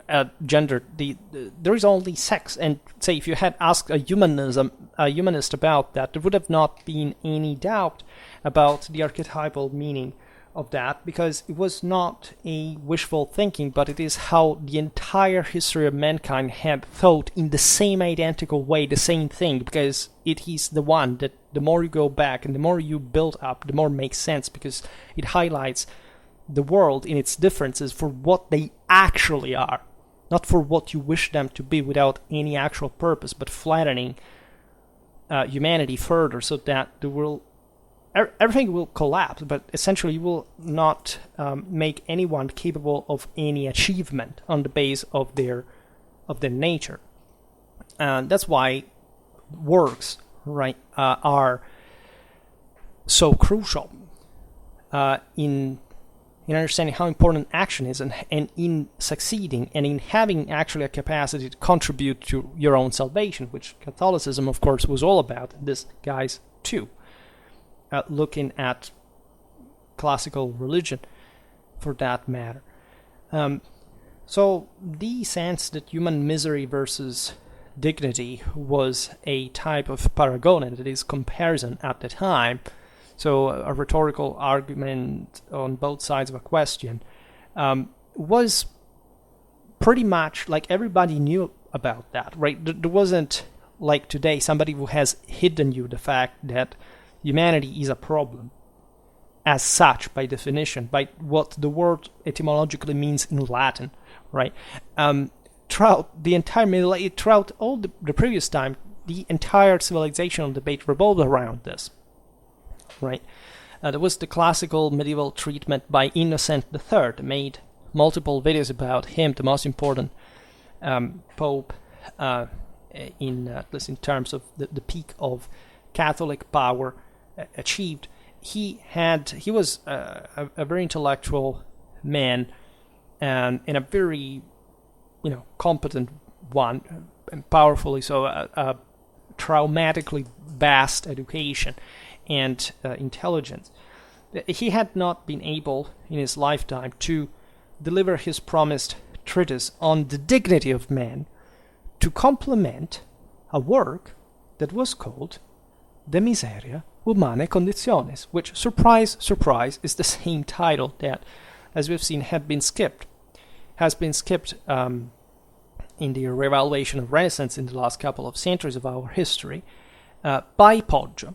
There is only sex, and say if you had asked a humanist about that, there would have not been any doubt about the archetypal meaning of that, because it was not a wishful thinking, but it is how the entire history of mankind had thought in the same identical way, the same thing, because it is the one that the more you go back and the more you build up, the more it makes sense, because it highlights the world in its differences for what they actually are, not for what you wish them to be without any actual purpose, but flattening humanity further so that the world... Everything will collapse, but essentially you will not make anyone capable of any achievement on the base of their nature. And that's why works, right, are so crucial in understanding how important action is, and in succeeding, and in having actually a capacity to contribute to your own salvation, which Catholicism, of course, was all about. This guys too. Looking at classical religion, for that matter. So the sense that human misery versus dignity was a type of paragon, that is, comparison at the time, so a rhetorical argument on both sides of a question, was pretty much like everybody knew about that, right? There wasn't, like today, somebody who has hidden you the fact that humanity is a problem, as such, by definition, by what the word etymologically means in Latin, right? Throughout the entire Middle Age, throughout all the previous time, the entire civilizational debate revolved around this, right? There was the classical medieval treatment by Innocent III, made multiple videos about him, the most important pope, in at least in terms of the peak of Catholic power achieved. He was a very intellectual man, and a very competent one, and powerfully so, a traumatically vast education and intelligence. He had not been able in his lifetime to deliver his promised treatise on the dignity of man to complement a work that was called De Miseria Humane Conditionis, which, surprise, surprise, is the same title that, as we've seen, has been skipped in the revaluation of Renaissance in the last couple of centuries of our history, by Poggio,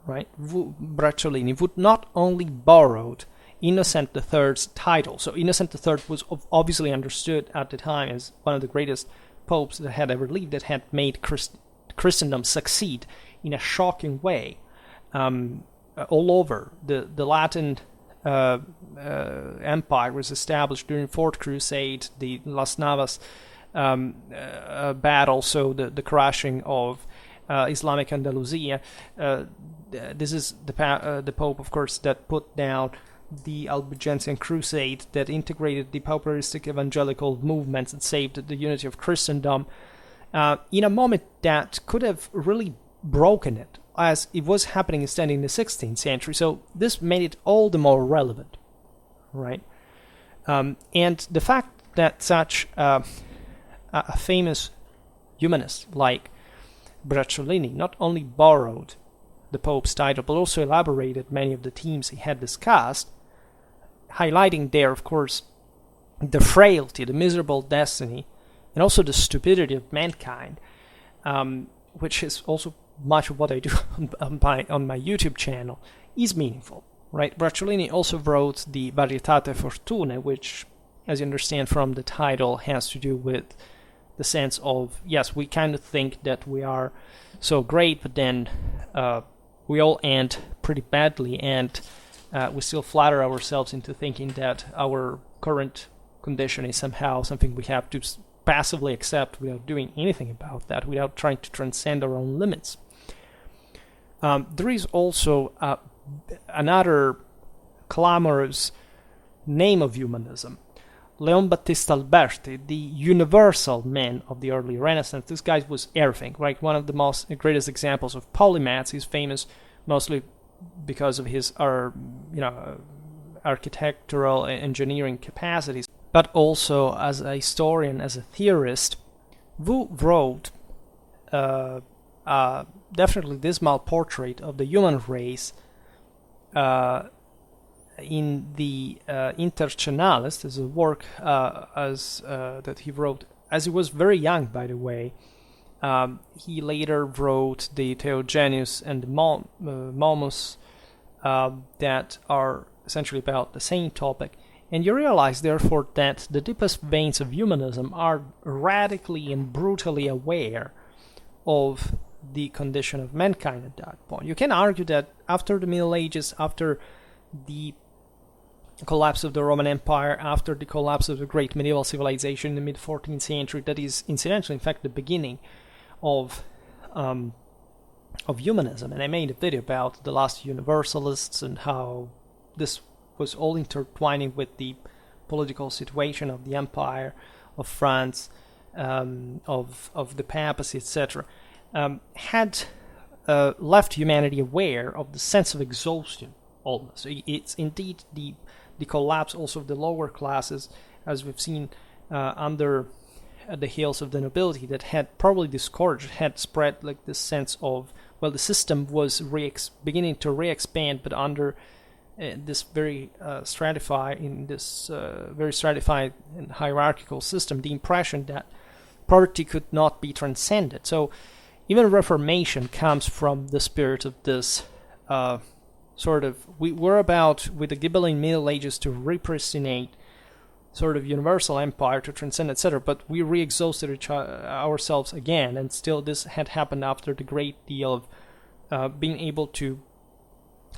right? Bracciolini would not only borrowed Innocent III's title, so Innocent III was obviously understood at the time as one of the greatest popes that had ever lived that had made Christendom succeed in a shocking way all over. The Latin Empire was established during Fourth Crusade, the Las Navas battle, so the crushing of Islamic Andalusia. This is the Pope, of course, that put down the Albigensian Crusade, that integrated the pauperistic evangelical movements and saved the unity of Christendom in a moment that could have really broken it, as it was happening instead in the 16th century. So this made it all the more relevant, right? And the fact that such a famous humanist like Bracciolini not only borrowed the Pope's title, but also elaborated many of the themes he had discussed, highlighting there, of course, the frailty, the miserable destiny, and also the stupidity of mankind, which is also much of what I do on my YouTube channel, is meaningful, right? Bracciolini also wrote the Varietate Fortune, which, as you understand from the title, has to do with the sense of, yes, we kind of think that we are so great, but then we all end pretty badly, and we still flatter ourselves into thinking that our current condition is somehow something we have to passively accept without doing anything about that, without trying to transcend our own limits. There is also another clamorous name of humanism, Leon Battista Alberti, the universal man of the early Renaissance. This guy was everything, right? One of the greatest examples of polymaths. He's famous mostly because of his architectural engineering capacities, but also as a historian, as a theorist, who wrote definitely dismal portrait of the human race in the Intercenales. There's a work that he wrote as he was very young, by the way. He later wrote the Theogenius and the Momus that are essentially about the same topic. And you realize, therefore, that the deepest veins of humanism are radically and brutally aware of the condition of mankind at that point. You can argue that after the Middle Ages, after the collapse of the Roman Empire, after the collapse of the great medieval civilization in the mid-14th century, that is incidentally, in fact, the beginning of humanism. And I made a video about the last universalists and how this was all intertwining with the political situation of the Empire, of France, of the papacy, etc., had left humanity aware of the sense of exhaustion almost. It's indeed the collapse also of the lower classes, as we've seen under the heels of the nobility, that had probably discouraged, had spread like this sense of, well, the system was beginning to re-expand, but under this very stratified and hierarchical system, the impression that poverty could not be transcended. So even Reformation comes from the spirit of this we're about, with the Ghibelline Middle Ages, to repristinate sort of universal empire, to transcend, etc., but we re-exhausted ourselves again, and still this had happened after the great deal of being able to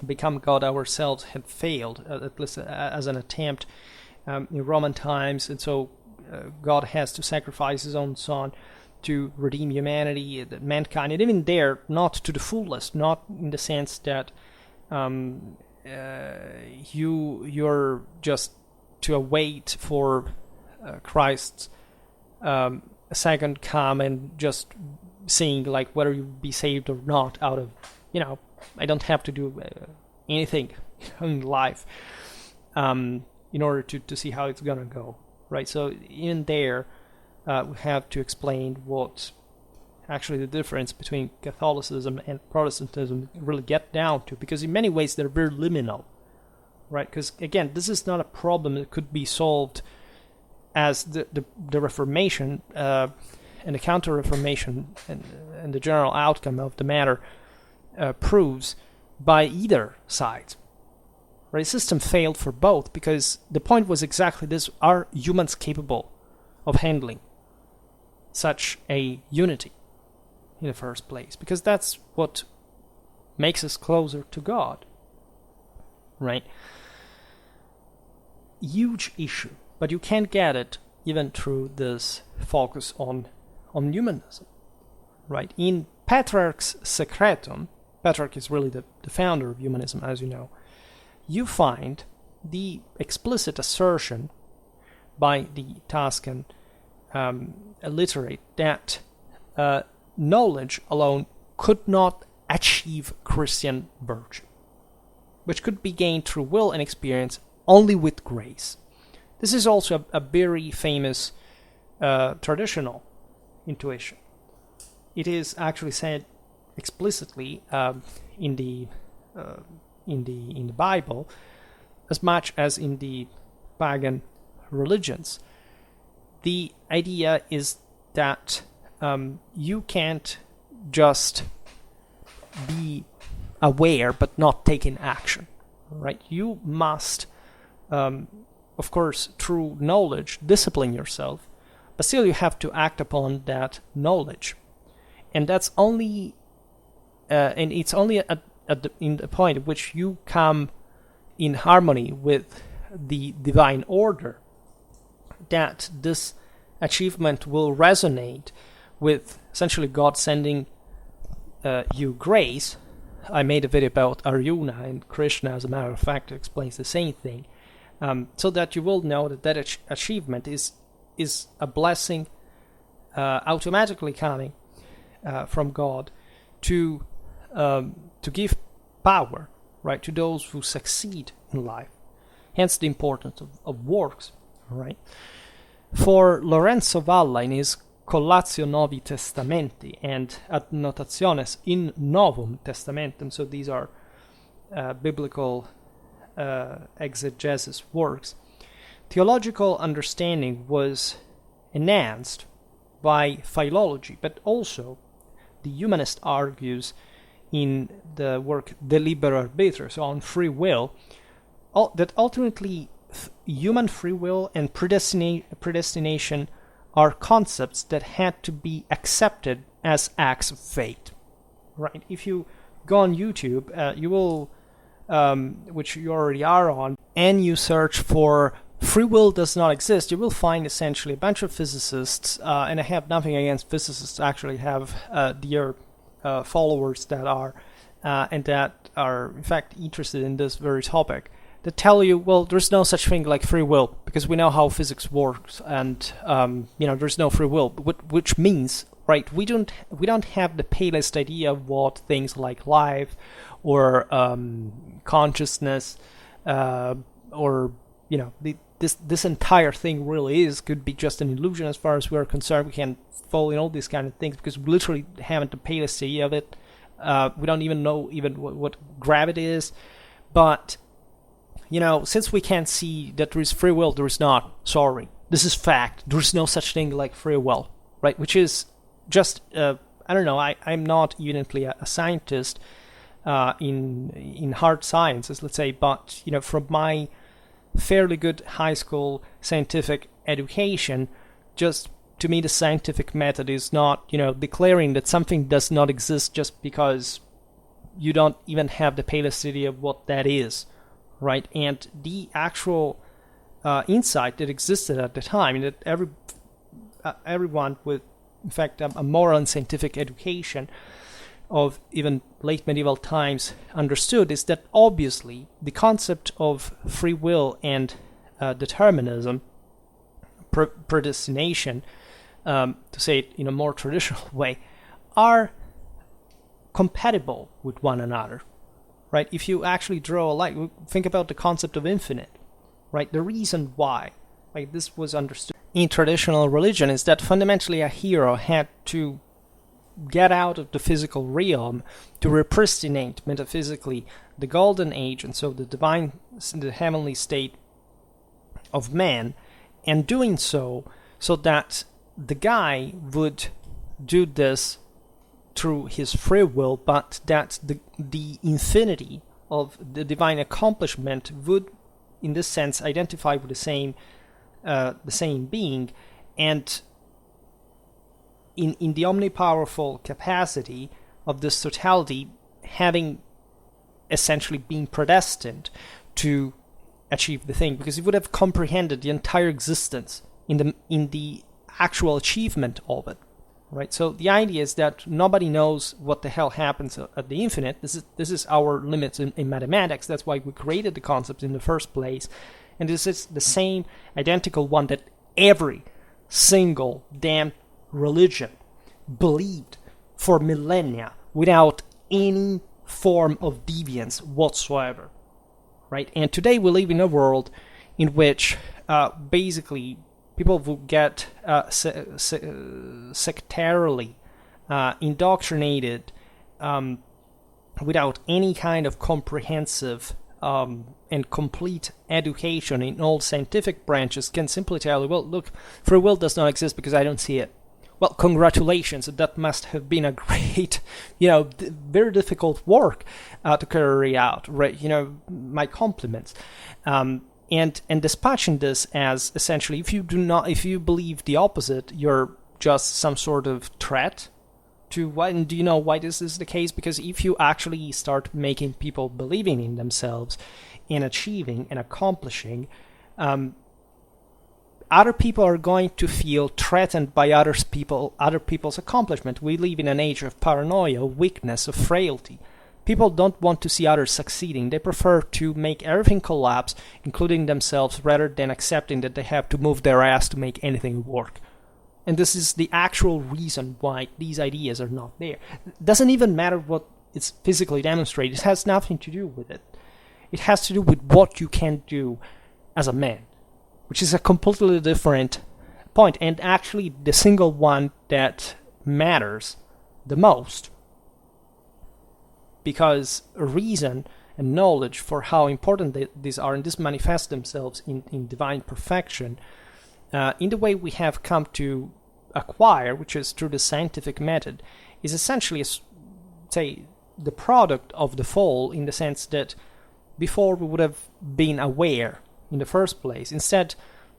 become God ourselves had failed, at least as an attempt in Roman times, and so God has to sacrifice his own son to redeem humanity, mankind, and even there, not to the fullest, not in the sense that you're just to await for Christ's second come and just seeing like whether you be saved or not out of, I don't have to do anything in life in order to see how it's gonna go, right? So even there, we have to explain what actually the difference between Catholicism and Protestantism really get down to, because in many ways they're very liminal, right? Because again, this is not a problem that could be solved as the Reformation and the Counter-Reformation and the general outcome of the matter proves by either side. Right? The system failed for both, because the point was exactly this: are humans capable of handling such a unity in the first place, because that's what makes us closer to God, right? Huge issue, but you can't get it even through this focus on humanism, right? In Petrarch's Secretum, Petrarch is really the founder of humanism, as you know, you find the explicit assertion by the Tuscan literate that knowledge alone could not achieve Christian virtue, which could be gained through will and experience only with grace. This is also a very famous traditional intuition. It is actually said explicitly in the Bible, as much as in the pagan religions. The idea is that you can't just be aware but not taking action, right? You must, of course, through knowledge, discipline yourself, but still you have to act upon that knowledge. And that's only, and it's only in the point at which you come in harmony with the divine order that this achievement will resonate with essentially God sending you grace. I made a video about Arjuna, and Krishna, as a matter of fact, explains the same thing, so that you will know that achievement is a blessing automatically coming from God to give power, right, to those who succeed in life. Hence the importance of works, right? For Lorenzo Valla, in his Collatio Novi Testamenti and Annotationes in Novum Testamentum, so these are biblical exegesis works, theological understanding was enhanced by philology, but also the humanist argues in the work De Libero Arbitrio, so on free will, that ultimately human free will and predestination are concepts that had to be accepted as acts of fate, right? If you go on YouTube, you will, which you already are on, and you search for free will does not exist, you will find essentially a bunch of physicists, and I have nothing against physicists, actually have dear followers that are, and that are in fact interested in this very topic, that tell you, well, there's no such thing like free will, because we know how physics works, and there's no free will, which means, right, we don't have the palest idea of what things like life or consciousness or this entire thing really is, could be just an illusion as far as we're concerned. We can't follow in all these kind of things because we literally haven't the palest idea of it. We don't even know what gravity is, but since we can't see that there is free will, there is not. Sorry, this is fact. There is no such thing like free will, right? Which is just I don't know. I'm not evidently a scientist in hard sciences, let's say, but from my fairly good high school scientific education, just to me the scientific method is not declaring that something does not exist just because you don't even have the palest idea of what that is. Right, and the actual insight that existed at the time, that everyone with, in fact, a moral and scientific education of even late medieval times understood, is that obviously the concept of free will and determinism, predestination, to say it in a more traditional way, are compatible with one another. Right? If you actually draw a line, think about the concept of infinite, right? The reason why, like, this was understood in traditional religion is that fundamentally a hero had to get out of the physical realm to repristinate metaphysically the golden age, and so the heavenly state of man, and doing so that the guy would do this through his free will, but that the infinity of the divine accomplishment would, in this sense, identify with the same being, and in the omnipowerful capacity of this totality having essentially been predestined to achieve the thing, because it would have comprehended the entire existence in the actual achievement of it, right? So the idea is that nobody knows what the hell happens at the infinite. This is our limits in mathematics. That's why we created the concept in the first place, and this is the same identical one that every single damn religion believed for millennia without any form of deviance whatsoever, right? And today we live in a world in which basically people will get sectarily indoctrinated without any kind of comprehensive and complete education in all scientific branches, can simply tell you, well, look, free will does not exist because I don't see it. Well, congratulations, that must have been a great, very difficult work to carry out, right? My compliments. And dispatching this as essentially, if you believe the opposite, you're just some sort of threat to why. And do you know why this is the case? Because if you actually start making people believing in themselves, in achieving and accomplishing, other people are going to feel threatened by other people's accomplishment. We live in an age of paranoia, weakness, of frailty. People don't want to see others succeeding. They prefer to make everything collapse, including themselves, rather than accepting that they have to move their ass to make anything work. And this is the actual reason why these ideas are not there. It doesn't even matter what it's physically demonstrated. It has nothing to do with it. It has to do with what you can do as a man, which is a completely different point, and actually the single one that matters the most. Because reason and knowledge for how important these are, and this manifests themselves in divine perfection, in the way we have come to acquire, which is through the scientific method, is essentially, say, the product of the fall, in the sense that before we would have been aware in the first place. Instead,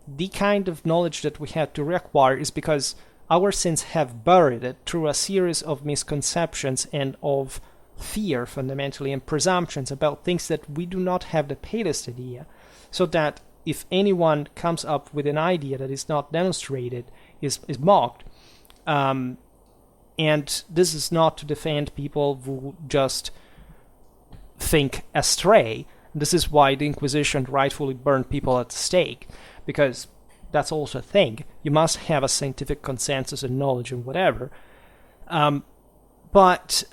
the kind of knowledge that we had to reacquire is because our sins have buried it through a series of misconceptions and of fear, fundamentally, and presumptions about things that we do not have the palest idea, so that if anyone comes up with an idea that is not demonstrated, is mocked. And this is not to defend people who just think astray. This is why the Inquisition rightfully burned people at the stake, because that's also a thing. You must have a scientific consensus and knowledge and whatever. But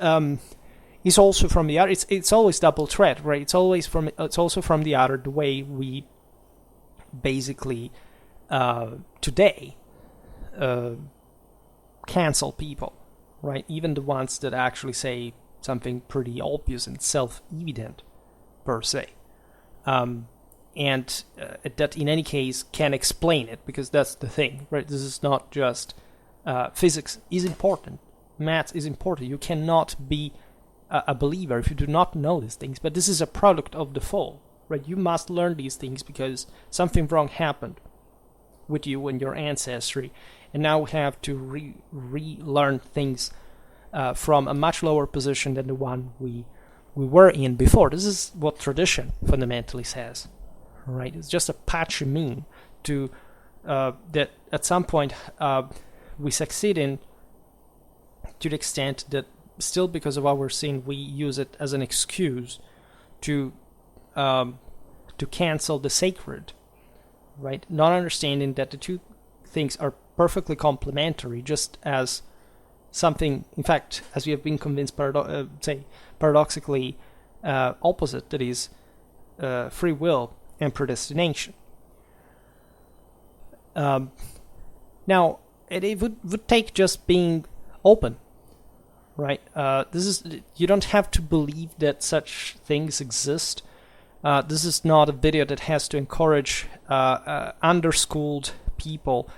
it's also from the other. It's always double threat, right? It's also from the other, the way we basically today cancel people, right? Even the ones that actually say something pretty obvious and self-evident per se, and that in any case can explain it, because that's the thing, right? This is not just physics is important, maths is important. You cannot be a believer if you do not know these things, but this is a product of the fall, right? You must learn these things because something wrong happened with you and your ancestry, and now we have to relearn things from a much lower position than the one we were in before. This is what tradition fundamentally says, right? It's just a patchy mean to that at some point we succeed in, to the extent that still because of our sin we use it as an excuse to cancel the sacred, right? Not understanding that the two things are perfectly complementary, just as something, in fact, as we have been convinced, paradoxically opposite, that is free will and predestination. Now, it would take just being open, right? You don't have to believe that such things exist. This is not a video that has to encourage underschooled people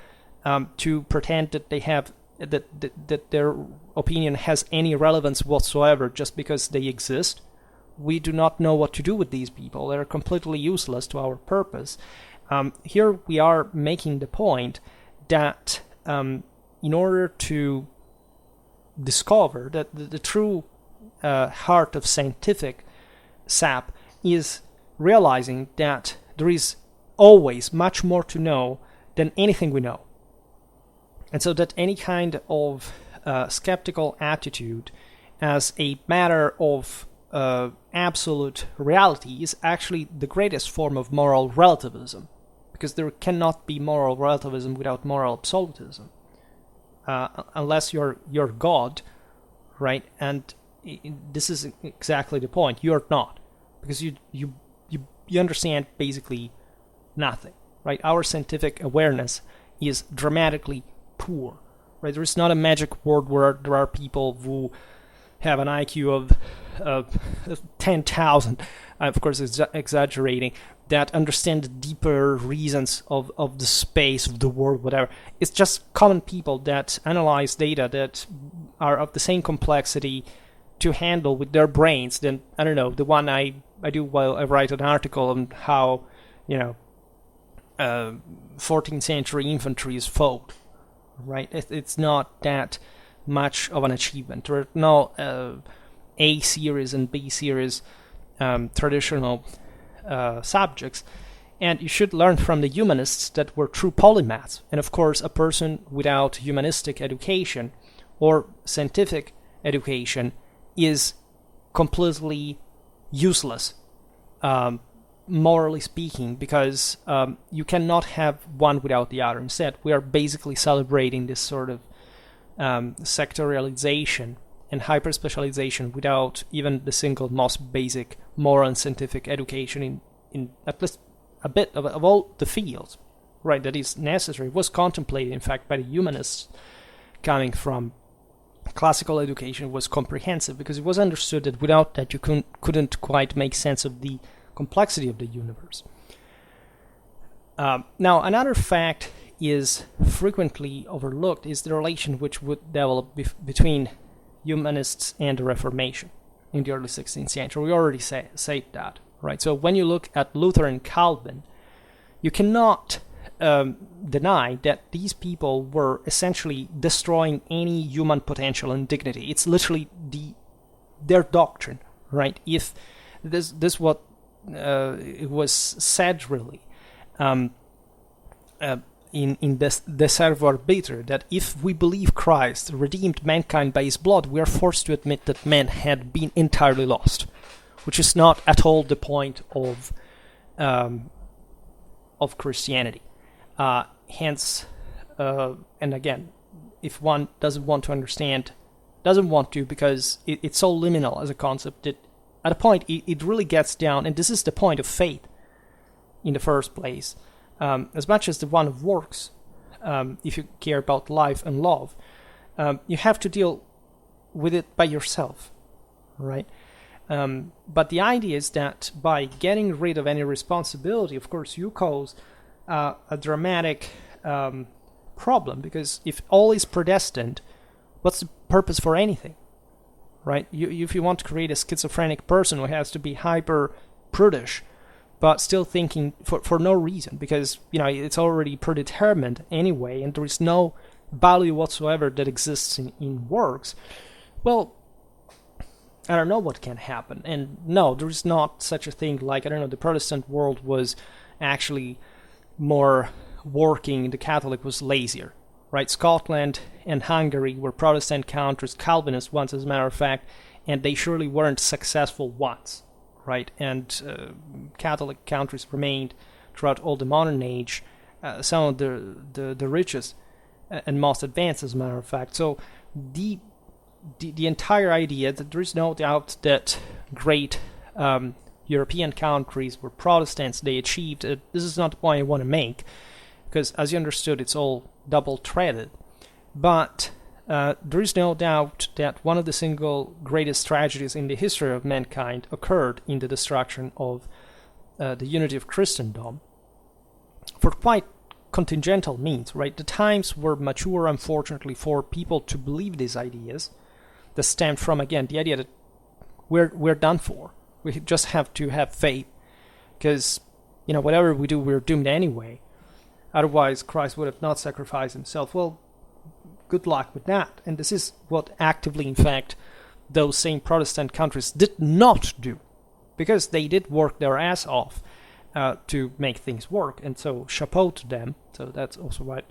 to pretend that they have that their opinion has any relevance whatsoever just because they exist. We do not know what to do with these people. They're completely useless to our purpose. Here we are making the point that in order to discover that the true heart of scientific sap is realizing that there is always much more to know than anything we know. And so that any kind of skeptical attitude as a matter of absolute reality is actually the greatest form of moral relativism, because there cannot be moral relativism without moral absolutism, unless you're God, right? And this is exactly the point. You're not, because you understand basically nothing, right? Our scientific awareness is dramatically poor, right? There is not a magic world where there are people who have an IQ of 10,000, of course exaggerating, that understand the deeper reasons of the space, of the world, whatever. It's just common people that analyze data that are of the same complexity to handle with their brains than, I don't know, the one I do while I write an article on how, 14th century infantry is fought, right? It's not that much of an achievement. There are no A series and B series traditional subjects, and you should learn from the humanists that were true polymaths. And of course, a person without humanistic education or scientific education is completely useless, morally speaking, because you cannot have one without the other. Instead, we are basically celebrating this sort of sectorialization and hyper-specialization without even the single most basic moral and scientific education in at least a bit of all the fields, right, that is necessary. It was contemplated, in fact, by the humanists coming from classical education. Was comprehensive, because it was understood that without that you couldn't quite make sense of the complexity of the universe. Now, another fact is frequently overlooked is the relation which would develop between humanists and the Reformation in the early 16th century. We already said that, right? So when you look at Luther and Calvin, you cannot deny that these people were essentially destroying any human potential and dignity. It's literally their doctrine, right? If this what it was said really in the Servo Arbiter, that if we believe Christ redeemed mankind by his blood, we are forced to admit that man had been entirely lost, which is not at all the point of Christianity. Hence, and again, if one doesn't want to understand, doesn't want to, because it's so liminal as a concept that at a point it really gets down, and this is the point of faith in the first place, as much as the one of works, if you care about life and love, you have to deal with it by yourself, right? But the idea is that by getting rid of any responsibility, of course, you cause a dramatic problem, because if all is predestined, what's the purpose for anything, right? If you want to create a schizophrenic person who has to be hyper prudish, but still thinking for no reason, because it's already predetermined anyway, and there is no value whatsoever that exists in works, well, I don't know what can happen. And no, there is not such a thing like, I don't know, the Protestant world was actually more working, the Catholic was lazier, right? Scotland and Hungary were Protestant countries, Calvinist ones as a matter of fact, and they surely weren't successful ones, right? And Catholic countries remained throughout all the modern age some of the richest and most advanced, as a matter of fact. So the entire idea that there is no doubt that great European countries were Protestants, they achieved, this is not the point I want to make, because as you understood, it's all double-threaded. But there is no doubt that one of the single greatest tragedies in the history of mankind occurred in the destruction of the unity of Christendom for quite contingential means, right? The times were mature, unfortunately, for people to believe these ideas that stemmed from, again, the idea that we're done for. We just have to have faith, because, whatever we do, we're doomed anyway. Otherwise, Christ would have not sacrificed himself. Well, good luck with that. And this is what actively, in fact, those same Protestant countries did not do, because they did work their ass off to make things work. And so chapeau to them. So that's also what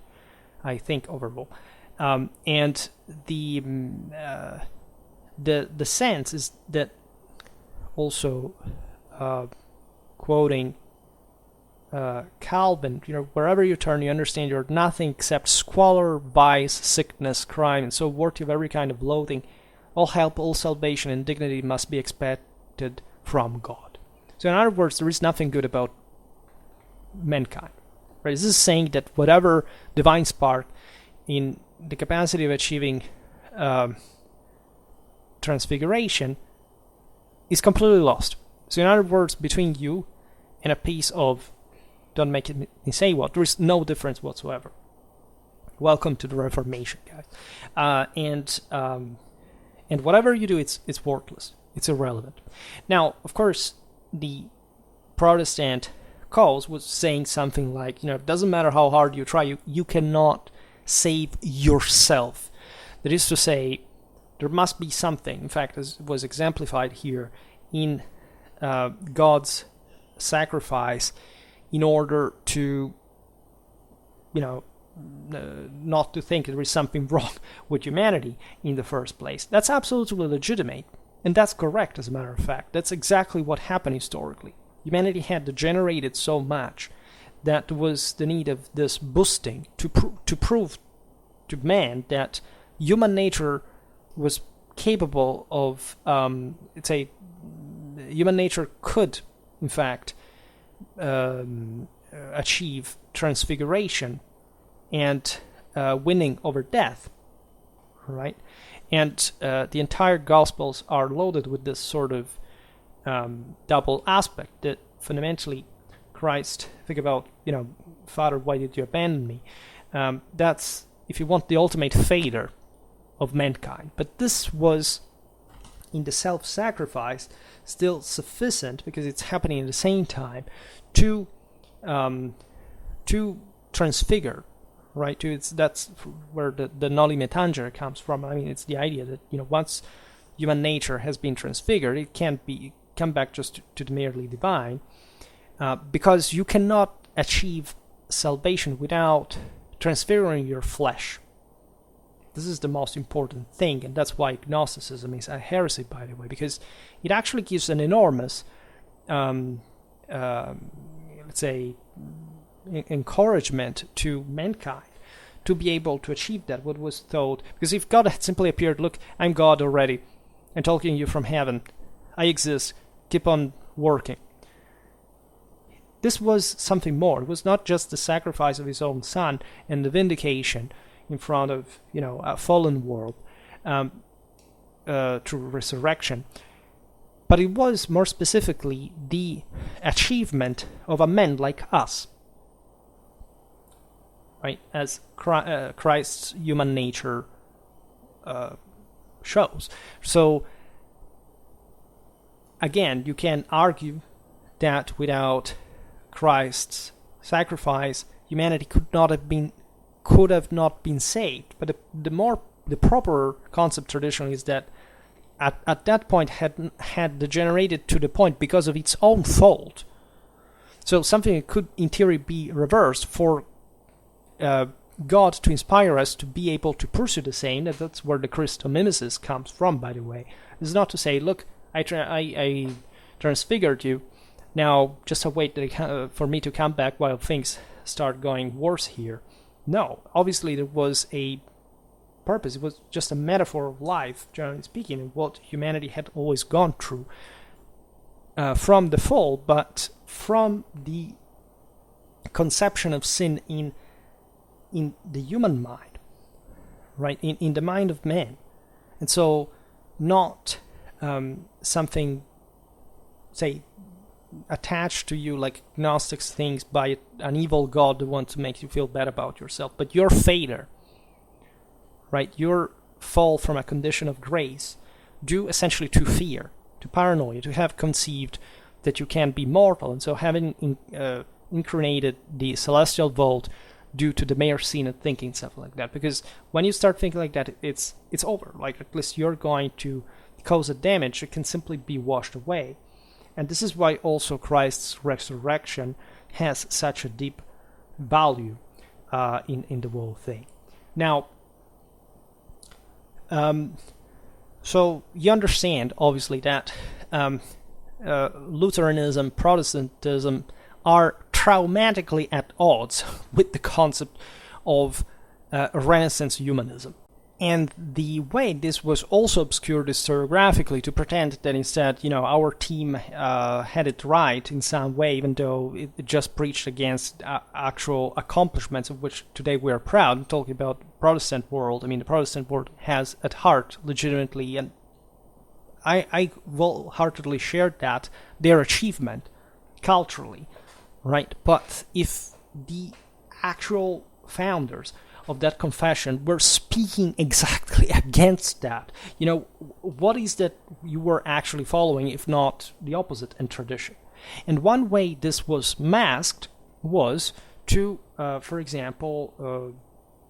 I think overall. And the sense is that also quoting Calvin, wherever you turn, you understand you're nothing except squalor, vice, sickness, crime, and so worthy of every kind of loathing. All help, all salvation, and dignity must be expected from God. So in other words, there is nothing good about mankind. Right? This is saying that whatever divine spark in the capacity of achieving transfiguration is completely lost. So in other words, between you and a piece of, don't make me say what, there is no difference whatsoever. Welcome to the Reformation, guys. And whatever you do, it's worthless. It's irrelevant. Now, of course, the Protestant cause was saying something like, it doesn't matter how hard you try, you cannot save yourself. That is to say, there must be something, in fact, as was exemplified here, in God's sacrifice in order to, not to think there is something wrong with humanity in the first place. That's absolutely legitimate, and that's correct, as a matter of fact. That's exactly what happened historically. Humanity had degenerated so much that there was the need of this boosting to prove to man that human nature was capable of, human nature could, in fact, achieve transfiguration and winning over death, right? And the entire Gospels are loaded with this sort of double aspect that fundamentally Christ, think about, Father, why did you abandon me? That's, if you want, the ultimate failure of mankind. But this was, in the self-sacrifice, still sufficient, because it's happening at the same time, to transfigure, right? That's where the noli me tangere comes from. I mean, it's the idea that once human nature has been transfigured, it can't come back just to the merely divine, because you cannot achieve salvation without transfiguring your flesh. This is the most important thing, and that's why Gnosticism is a heresy, by the way, because it actually gives an enormous, let's say, encouragement to mankind to be able to achieve that, what was thought. Because if God had simply appeared, look, I'm God already, I'm talking to you from heaven, I exist, keep on working. This was something more. It was not just the sacrifice of his own son and the vindication in front of a fallen world through resurrection, but it was more specifically the achievement of a man like us, right? As Christ's human nature shows. So again, you can argue that without Christ's sacrifice, humanity could have not been saved. But the proper concept traditionally is that at that point had degenerated to the point because of its own fault. So something that could in theory be reversed for God to inspire us to be able to pursue the same. That's where the Christomimesis comes from, by the way. It's not to say, look, I transfigured you, now just wait for me to come back while things start going worse here. No, obviously there was a purpose. It was just a metaphor of life, generally speaking, and what humanity had always gone through from the fall, but from the conception of sin in the human mind, right? In the mind of man. And so not something, say, attached to you like Gnostics things by an evil god that wants to make you feel bad about yourself, but your failure, right? Your fall from a condition of grace due essentially to fear, to paranoia, to have conceived that you can be mortal, and so having incarnated the celestial vault, due to the mere scene and thinking stuff like that. Because when you start thinking like that, it's over. Like, at least you're going to cause a damage that can simply be washed away. And this is why also Christ's resurrection has such a deep value in the whole thing. Now, so you understand, obviously, that Lutheranism, Protestantism are traumatically at odds with the concept of Renaissance humanism. And the way this was also obscured historiographically to pretend that instead, our team had it right in some way, even though it just preached against actual accomplishments of which today we are proud. I'm talking about Protestant world. I mean, the Protestant world has at heart, legitimately, and I wholeheartedly shared that, their achievement culturally, right? But if the actual founders of that confession were speaking exactly against that, what is that you were actually following if not the opposite in tradition? And one way this was masked was to, for example,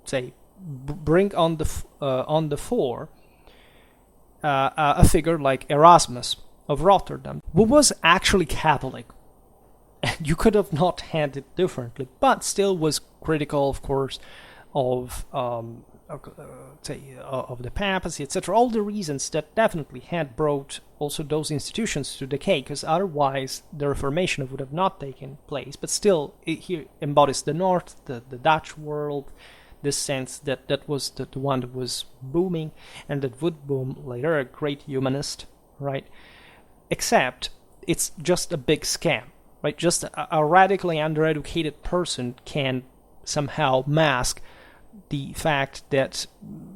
say, bring on the fore a figure like Erasmus of Rotterdam, who was actually Catholic. You could have not had it differently, but still was critical, of course, of the papacy, etc. All the reasons that definitely had brought also those institutions to decay, because otherwise the Reformation would have not taken place. But still, it here embodies the North, the Dutch world, this sense that was the one that was booming and that would boom later, a great humanist, right? Except it's just a big scam, right? Just a radically undereducated person can somehow mask the fact that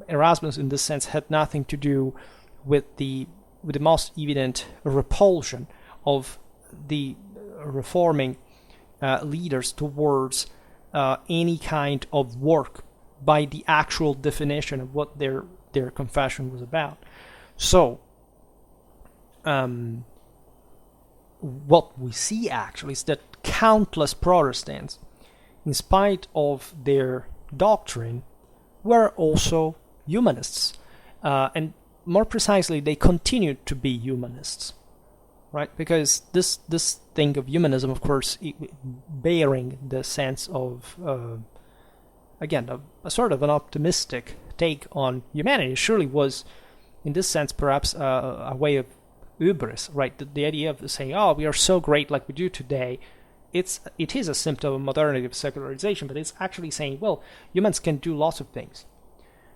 Erasmus, in this sense, had nothing to do with the most evident repulsion of the reforming leaders towards any kind of work by the actual definition of what their confession was about. So, what we see actually is that countless Protestants, in spite of their doctrine, were also humanists, and more precisely, they continued to be humanists, right? Because this thing of humanism, of course, bearing the sense of again a sort of an optimistic take on humanity, surely was, in this sense, perhaps a way of hubris, right? The idea of saying, "Oh, we are so great, like we do today." It is a symptom of modernity, of secularization, but it's actually saying, well, humans can do lots of things,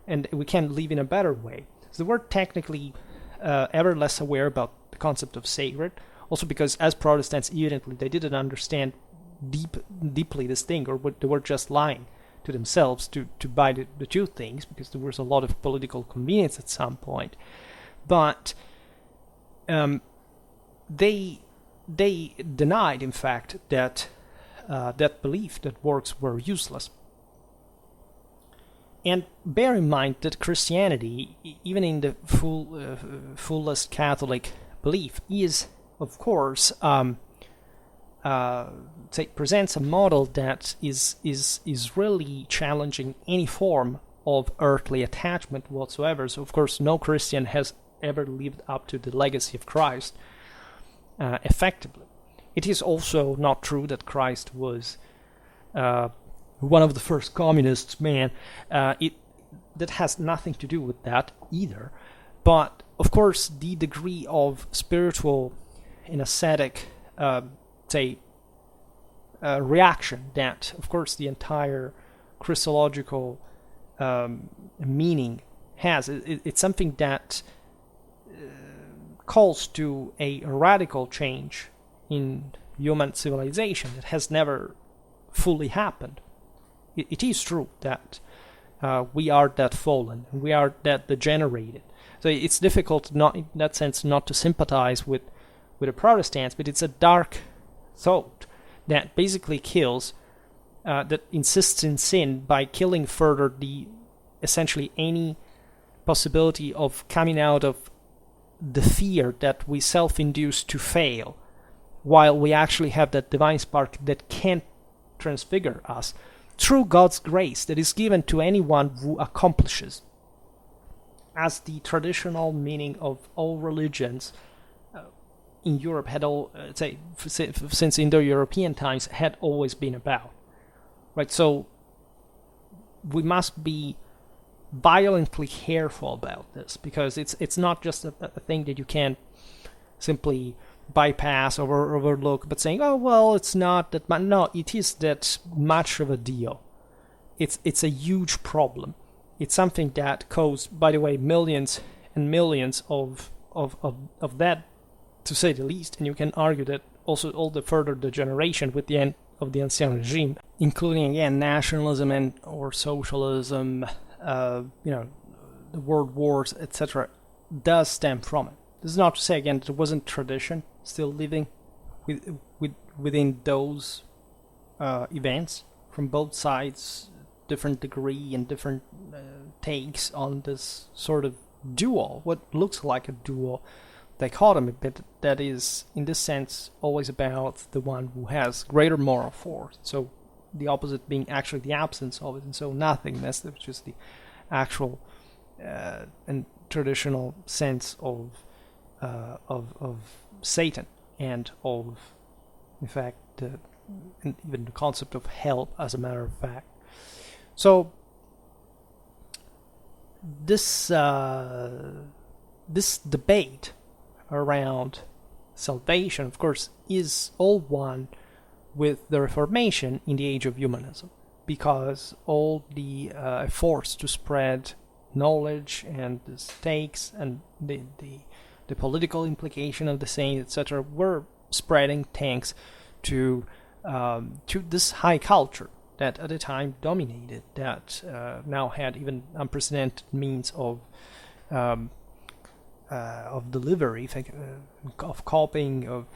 and we can live in a better way. So we're technically ever less aware about the concept of sacred, also because as Protestants, evidently, they didn't understand deeply this thing, or they were just lying to themselves to buy the two things, because there was a lot of political convenience at some point. But they denied, in fact, that belief that works were useless. And bear in mind that Christianity, even in the fullest Catholic belief, is, of course, presents a model that is really challenging any form of earthly attachment whatsoever. So, of course, no Christian has ever lived up to the legacy of Christ effectively. It is also not true that Christ was one of the first communists, man. That has nothing to do with that either. But, of course, the degree of spiritual and ascetic, reaction that, of course, the entire Christological meaning has, it's something that calls to a radical change in human civilization that has never fully happened. It is true that we are that fallen, we are that degenerated. So it's difficult, not in that sense, not to sympathize with the Protestants, but it's a dark thought that basically kills, that insists in sin by killing further essentially any possibility of coming out of the fear that we self-induce to fail, while we actually have that divine spark that can transfigure us through God's grace that is given to anyone who accomplishes, as the traditional meaning of all religions in Europe had since Indo-European times had always been about, right? So we must be violently careful about this, because it's not just a thing that you can simply bypass or overlook, but saying, oh well, it's not that much. No, it is that much of a deal. It's a huge problem. It's something that caused, by the way, millions and millions of that, to say the least. And you can argue that also all the further degeneration with the end of the Ancien regime, including again nationalism and or socialism, the world wars, etc., does stem from it. This is not to say again that there wasn't tradition still living within those events from both sides, different degree and different takes on this sort of dual, what looks like a dual dichotomy, but that is in this sense always about the one who has greater moral force. So the opposite being actually the absence of it, and so nothingness, which is the actual and traditional sense of Satan, and of, in fact, and even the concept of hell, as a matter of fact. So this debate around salvation, of course, is all one with the Reformation in the age of humanism, because all the efforts to spread knowledge and the stakes and the political implication of the saint, etc., were spreading thanks to this high culture that at the time dominated, that now had even unprecedented means of delivery, of copying, of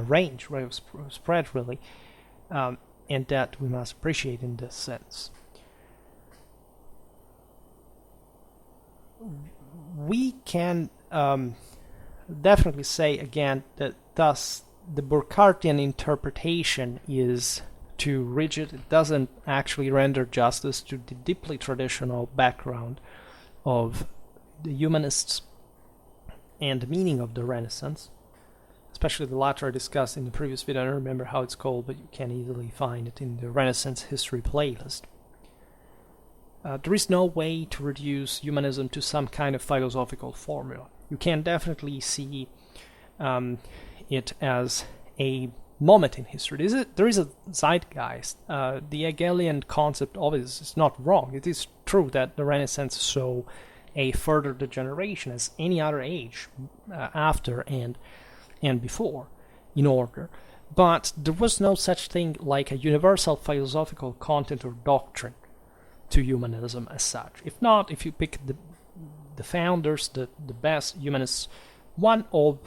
range, right, of spread, really, and that we must appreciate in this sense. We can definitely say again that thus the Burkhartian interpretation is too rigid. It doesn't actually render justice to the deeply traditional background of the humanists and the meaning of the Renaissance, especially the latter I discussed in the previous video. I don't remember how it's called, but you can easily find it in the Renaissance history playlist. There is no way to reduce humanism to some kind of philosophical formula. You can definitely see it as a moment in history. There is a zeitgeist. The Hegelian concept of it is not wrong. It is true that the Renaissance saw a further degeneration as any other age after and before, in order. But there was no such thing like a universal philosophical content or doctrine to humanism as such. If not, if you pick the founders, the best humanists, one of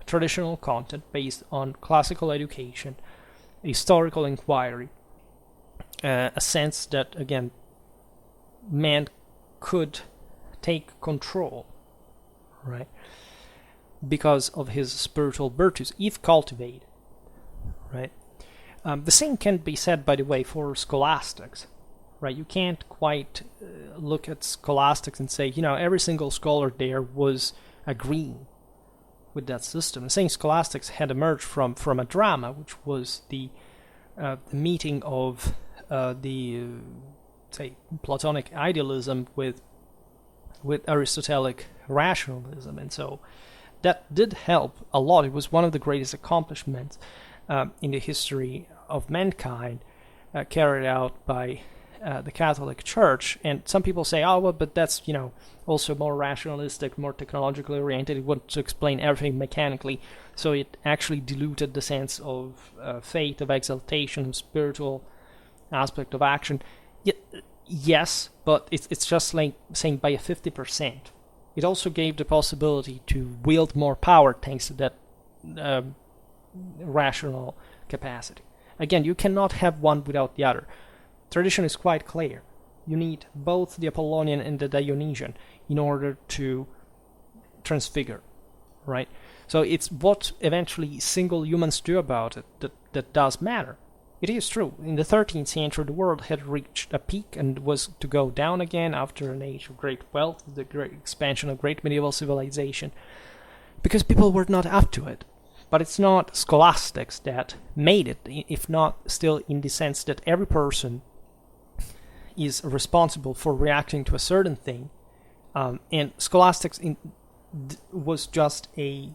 traditional content based on classical education, historical inquiry, a sense that, again, man could take control, right, because of his spiritual virtues, if cultivated, right? The same can be said, by the way, for scholastics, right? You can't quite look at scholastics and say, every single scholar there was agreeing with that system. The same scholastics had emerged from a drama, which was the meeting of say, Platonic idealism with Aristotelic rationalism, and so that did help a lot. It was one of the greatest accomplishments in the history of mankind, carried out by the Catholic Church. And some people say, oh, well, but that's, also more rationalistic, more technologically oriented. It wanted to explain everything mechanically, so it actually diluted the sense of faith, of exaltation, of spiritual aspect of action. Yes, but it's just like saying by a 50%. It also gave the possibility to wield more power thanks to that rational capacity. Again, you cannot have one without the other. Tradition is quite clear. You need both the Apollonian and the Dionysian in order to transfigure, right? So it's what eventually single humans do about it that does matter. it is true. In the 13th century, the world had reached a peak and was to go down again after an age of great wealth, the great expansion of great medieval civilization, because people were not up to it. But it's not scholastics that made it, if not still in the sense that every person is responsible for reacting to a certain thing. And scholastics was just a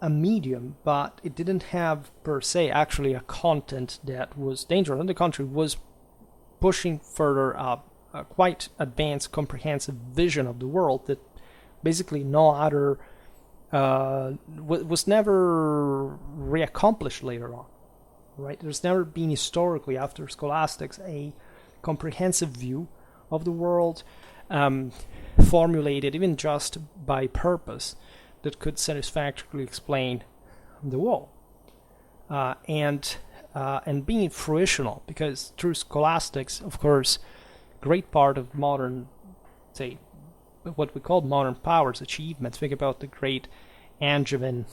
medium, but it didn't have per se actually a content that was dangerous. On the contrary, was pushing further up a quite advanced, comprehensive vision of the world that basically no other was never reaccomplished later on, right? There's never been historically, after scholastics, a comprehensive view of the world, formulated even just by purpose, that could satisfactorily explain the world, and being fruitional, because through scholastics, of course, great part of modern, say, what we call modern powers achievements. Think about the great Angevin,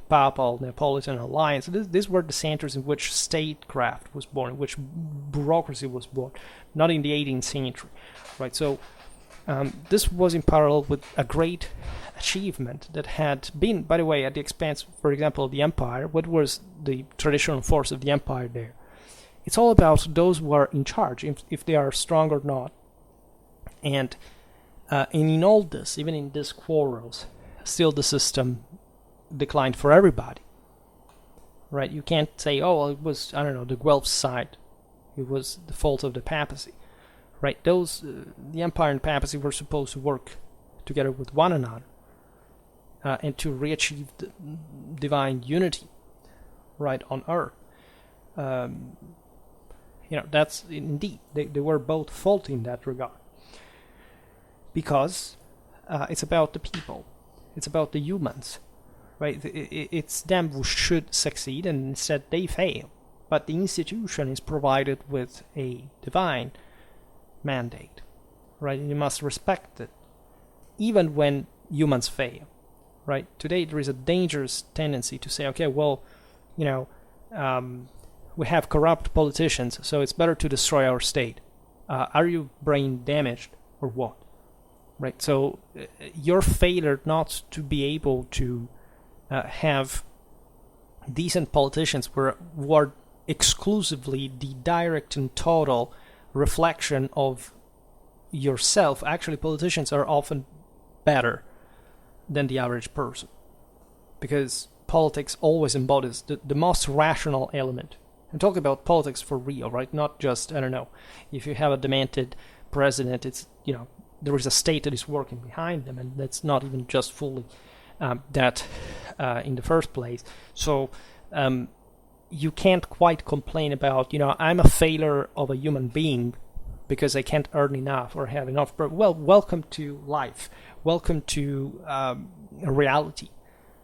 Papal, Neapolitan alliance. These were the centers in which statecraft was born, in which bureaucracy was born, not in the 18th century, right? So this was in parallel with a great achievement that had been, by the way, at the expense, for example, of the empire. What was the traditional force of the empire there? It's all about those who are in charge, if they are strong or not. And in all this, even in these quarrels, still the system declined for everybody, right? You can't say, oh, well, it was, I don't know, the Guelph's side. It was the fault of the papacy, right? Those, the empire and papacy were supposed to work together with one another and to re-achieve the divine unity, right, on earth. That's indeed, they were both faulty in that regard. Because it's about the people, it's about the humans, right? It's them who should succeed, and instead they fail. But the institution is provided with a divine mandate, right? And you must respect it, even when humans fail, right? Today there is a dangerous tendency to say, okay, well, we have corrupt politicians, so it's better to destroy our state. Are you brain damaged or what? Right, so your failure not to be able to have decent politicians who are exclusively the direct and total reflection of yourself. Actually, politicians are often better than the average person, because politics always embodies the most rational element. I'm talking about politics for real, right? Not just, I don't know, if you have a demented president, it's, there is a state that is working behind them, and that's not even just fully that in the first place. So you can't quite complain about, I'm a failure of a human being because I can't earn enough or have enough. Well, welcome to life. Welcome to reality.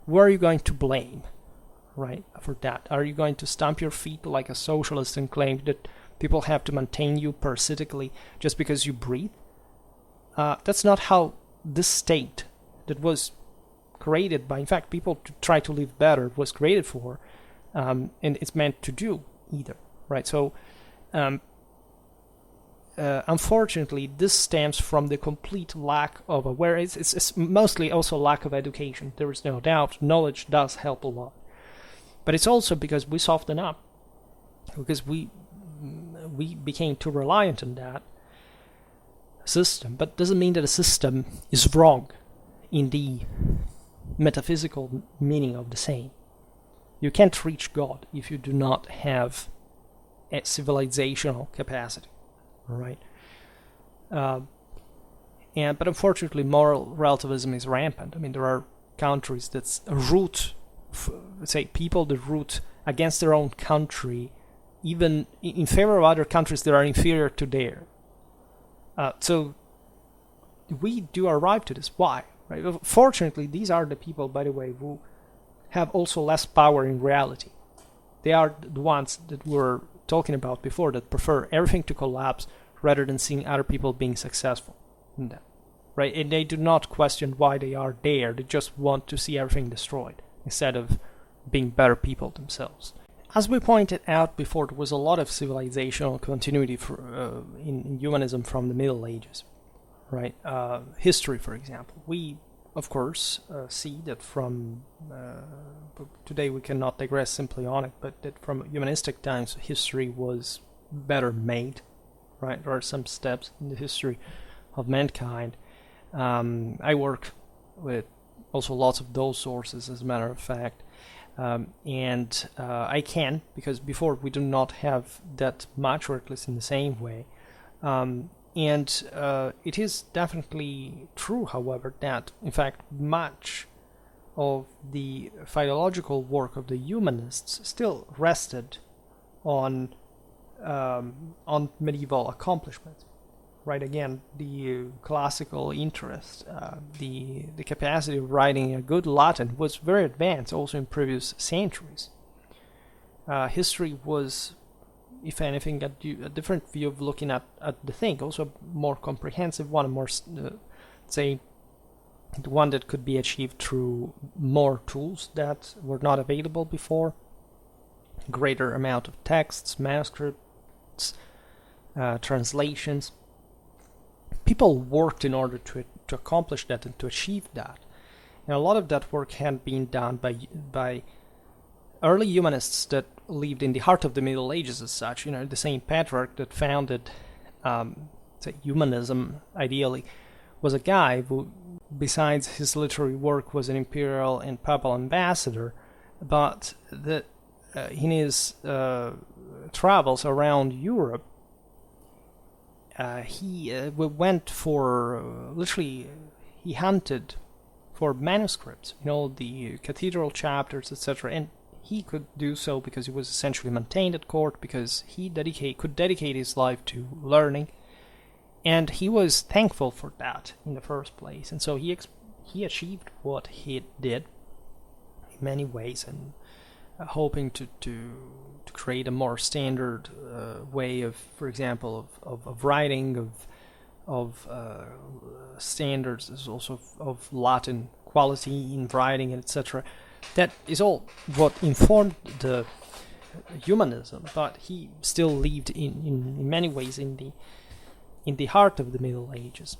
Who are you going to blame, right, for that? Are you going to stamp your feet like a socialist and claim that people have to maintain you parasitically just because you breathe? That's not how this state that was created by, in fact, people to try to live better was created for, and it's meant to do either, right? So, unfortunately, this stems from the complete lack of awareness. It's mostly also lack of education. There is no doubt. Knowledge does help a lot. But it's also because we soften up, because we became too reliant on that system. But doesn't mean that a system is wrong in the metaphysical meaning of the same. You can't reach God if you do not have a civilizational capacity, right? But unfortunately, moral relativism is rampant. I mean, there are countries that's root, say, people that root against their own country, even in favor of other countries that are inferior to theirs. So we do arrive to this. Why? Right? Fortunately, these are the people, by the way, who have also less power in reality. They are the ones that we're talking about before, that prefer everything to collapse rather than seeing other people being successful in that. Right? And they do not question why they are there. They just want to see everything destroyed instead of being better people themselves. As we pointed out before, there was a lot of civilizational continuity in humanism from the Middle Ages, right? History, for example. We, of course, see that from today we cannot digress simply on it, but that from humanistic times, history was better made, right? There are some steps in the history of mankind. I work with also lots of those sources, as a matter of fact. And I can, because before we do not have that much, or at least in the same way. And it is definitely true, however, that, in fact, much of the philological work of the humanists still rested on medieval accomplishments. Right, again, the classical interest, the capacity of writing a good Latin was very advanced also in previous centuries. History was, if anything, a different view of looking at the thing, also a more comprehensive one, a more, say, the one that could be achieved through more tools that were not available before, greater amount of texts, manuscripts, translations. People worked in order to accomplish that and to achieve that. And a lot of that work had been done by early humanists that lived in the heart of the Middle Ages as such. The same Petrarch that founded humanism, ideally, was a guy who, besides his literary work, was an imperial and papal ambassador, but that in his travels around Europe, he went for, literally, he hunted for manuscripts, the cathedral chapters, etc. And he could do so because he was essentially maintained at court, because he could dedicate his life to learning. And he was thankful for that in the first place. And so he achieved what he did in many ways, and hoping to create a more standard way of, for example, of writing, of standards, also of Latin quality in writing, etc. That is all what informed the humanism, but he still lived in many ways in the heart of the Middle Ages,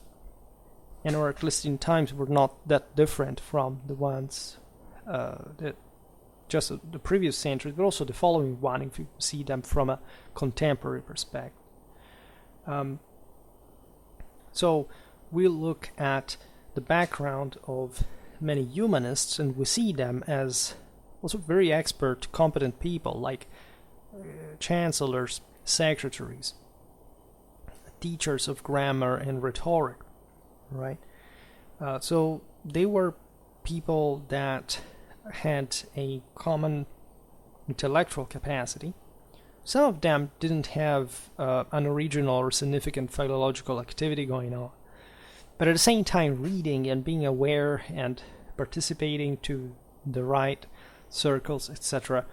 or at least in times were not that different from the ones that just the previous century, but also the following one, if you see them from a contemporary perspective. So we look at the background of many humanists, and we see them as also very expert, competent people, like chancellors, secretaries, teachers of grammar and rhetoric, right? So they were people that had a common intellectual capacity. Some of them didn't have an original or significant philological activity going on, but at the same time reading and being aware and participating to the right circles, etc.,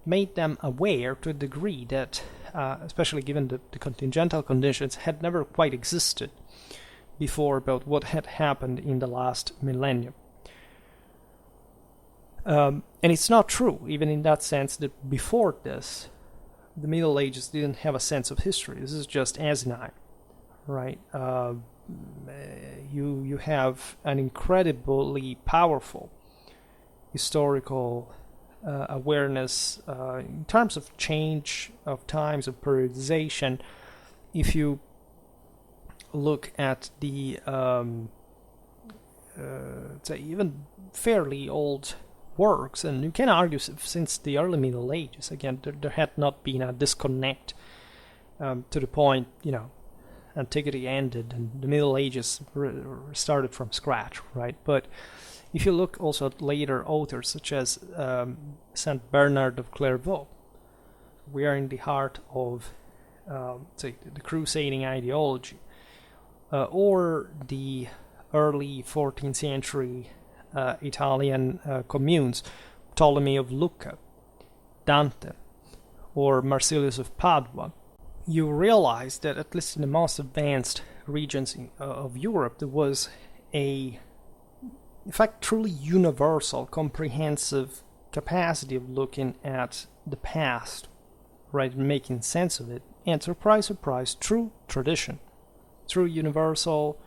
made them aware to a degree that, especially given the contingental conditions, had never quite existed before about what had happened in the last millennium. And it's not true, even in that sense, that before this, the Middle Ages didn't have a sense of history. This is just asinine, right? You have an incredibly powerful historical awareness in terms of change of times, of periodization. If you look at the say even fairly old works, and you can argue since the early Middle Ages, again, there had not been a disconnect to the point, antiquity ended and the Middle Ages started from scratch, right? But if you look also at later authors such as Saint Bernard of Clairvaux, we are in the heart of say the crusading ideology, or the early 14th century Italian communes, Ptolemy of Lucca, Dante, or Marsilius of Padua. You realize that at least in the most advanced regions of Europe, there was a, in fact, truly universal, comprehensive capacity of looking at the past, right, and making sense of it, and surprise, surprise, true tradition, through universal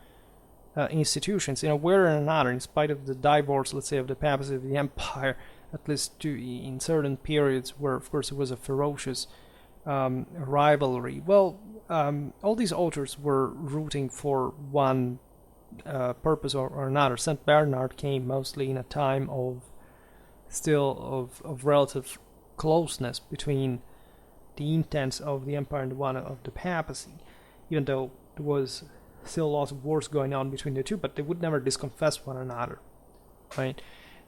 institutions, in a way or another, in spite of the divorce, let's say, of the papacy of the empire, at least in certain periods where, of course, it was a ferocious rivalry. Well, all these authors were rooting for one purpose or another. St. Bernard came mostly in a time of relative closeness between the intents of the empire and the one of the papacy, even though there was still lots of wars going on between the two, but they would never disconfess one another, right?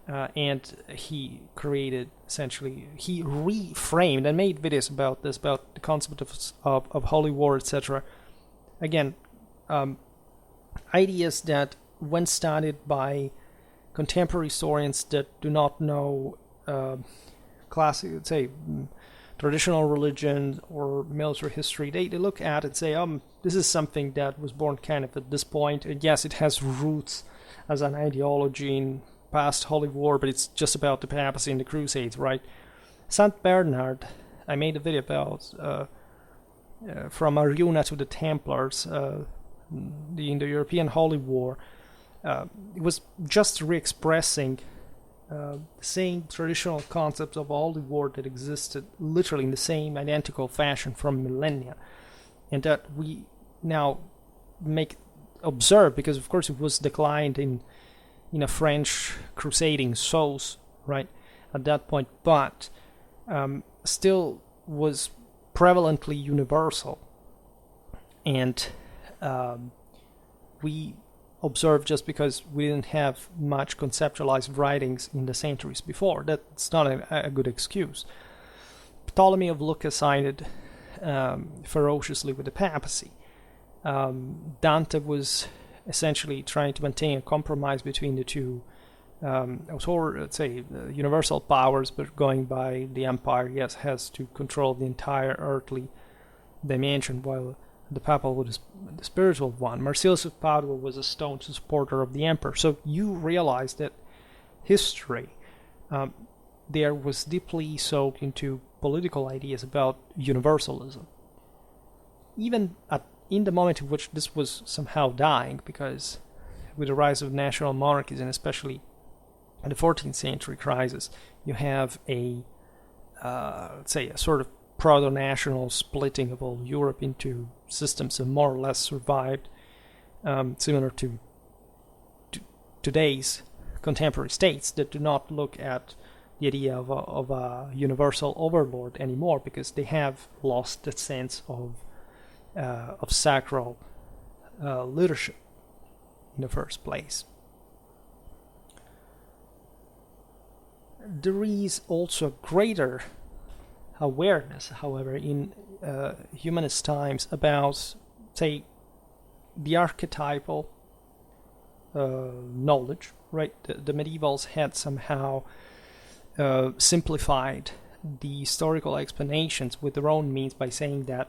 And he created, essentially, he reframed and made videos about this, about the concept of holy war, etc. Again, ideas that, when studied by contemporary historians that do not know classic, say, traditional religion or military history, they look at it and say, this is something that was born kind of at this point, and yes, it has roots as an ideology in past holy war, but it's just about the papacy and the crusades, right? St. Bernard, I made a video about from Arjuna to the Templars, in the European Holy War. It was just re-expressing the same traditional concepts of holy war that existed literally in the same identical fashion from millennia, and that we now observe, because of course it was declined in a French crusading sauce, right, at that point, but still was prevalently universal. And we observe, just because we didn't have much conceptualized writings in the centuries before, that's not a good excuse. Ptolemy of Lucca sided ferociously with the papacy. Dante was essentially trying to maintain a compromise between the two, let's say, universal powers, but going by the empire, yes, has to control the entire earthly dimension, while the papal was the spiritual one. Marcellus of Padua was a staunch supporter of the emperor. So you realize that history there was deeply soaked into political ideas about universalism. Even in the moment in which this was somehow dying, because with the rise of national monarchies, and especially in the 14th century crisis, you have let's say, a sort of proto-national splitting of all Europe into systems that more or less survived, similar to today's contemporary states that do not look at the idea of a universal overlord anymore, because they have lost that sense of sacral leadership in the first place. There is also a greater awareness, however, in humanist times about, say, the archetypal knowledge, right? The medievals had somehow simplified the historical explanations with their own means by saying that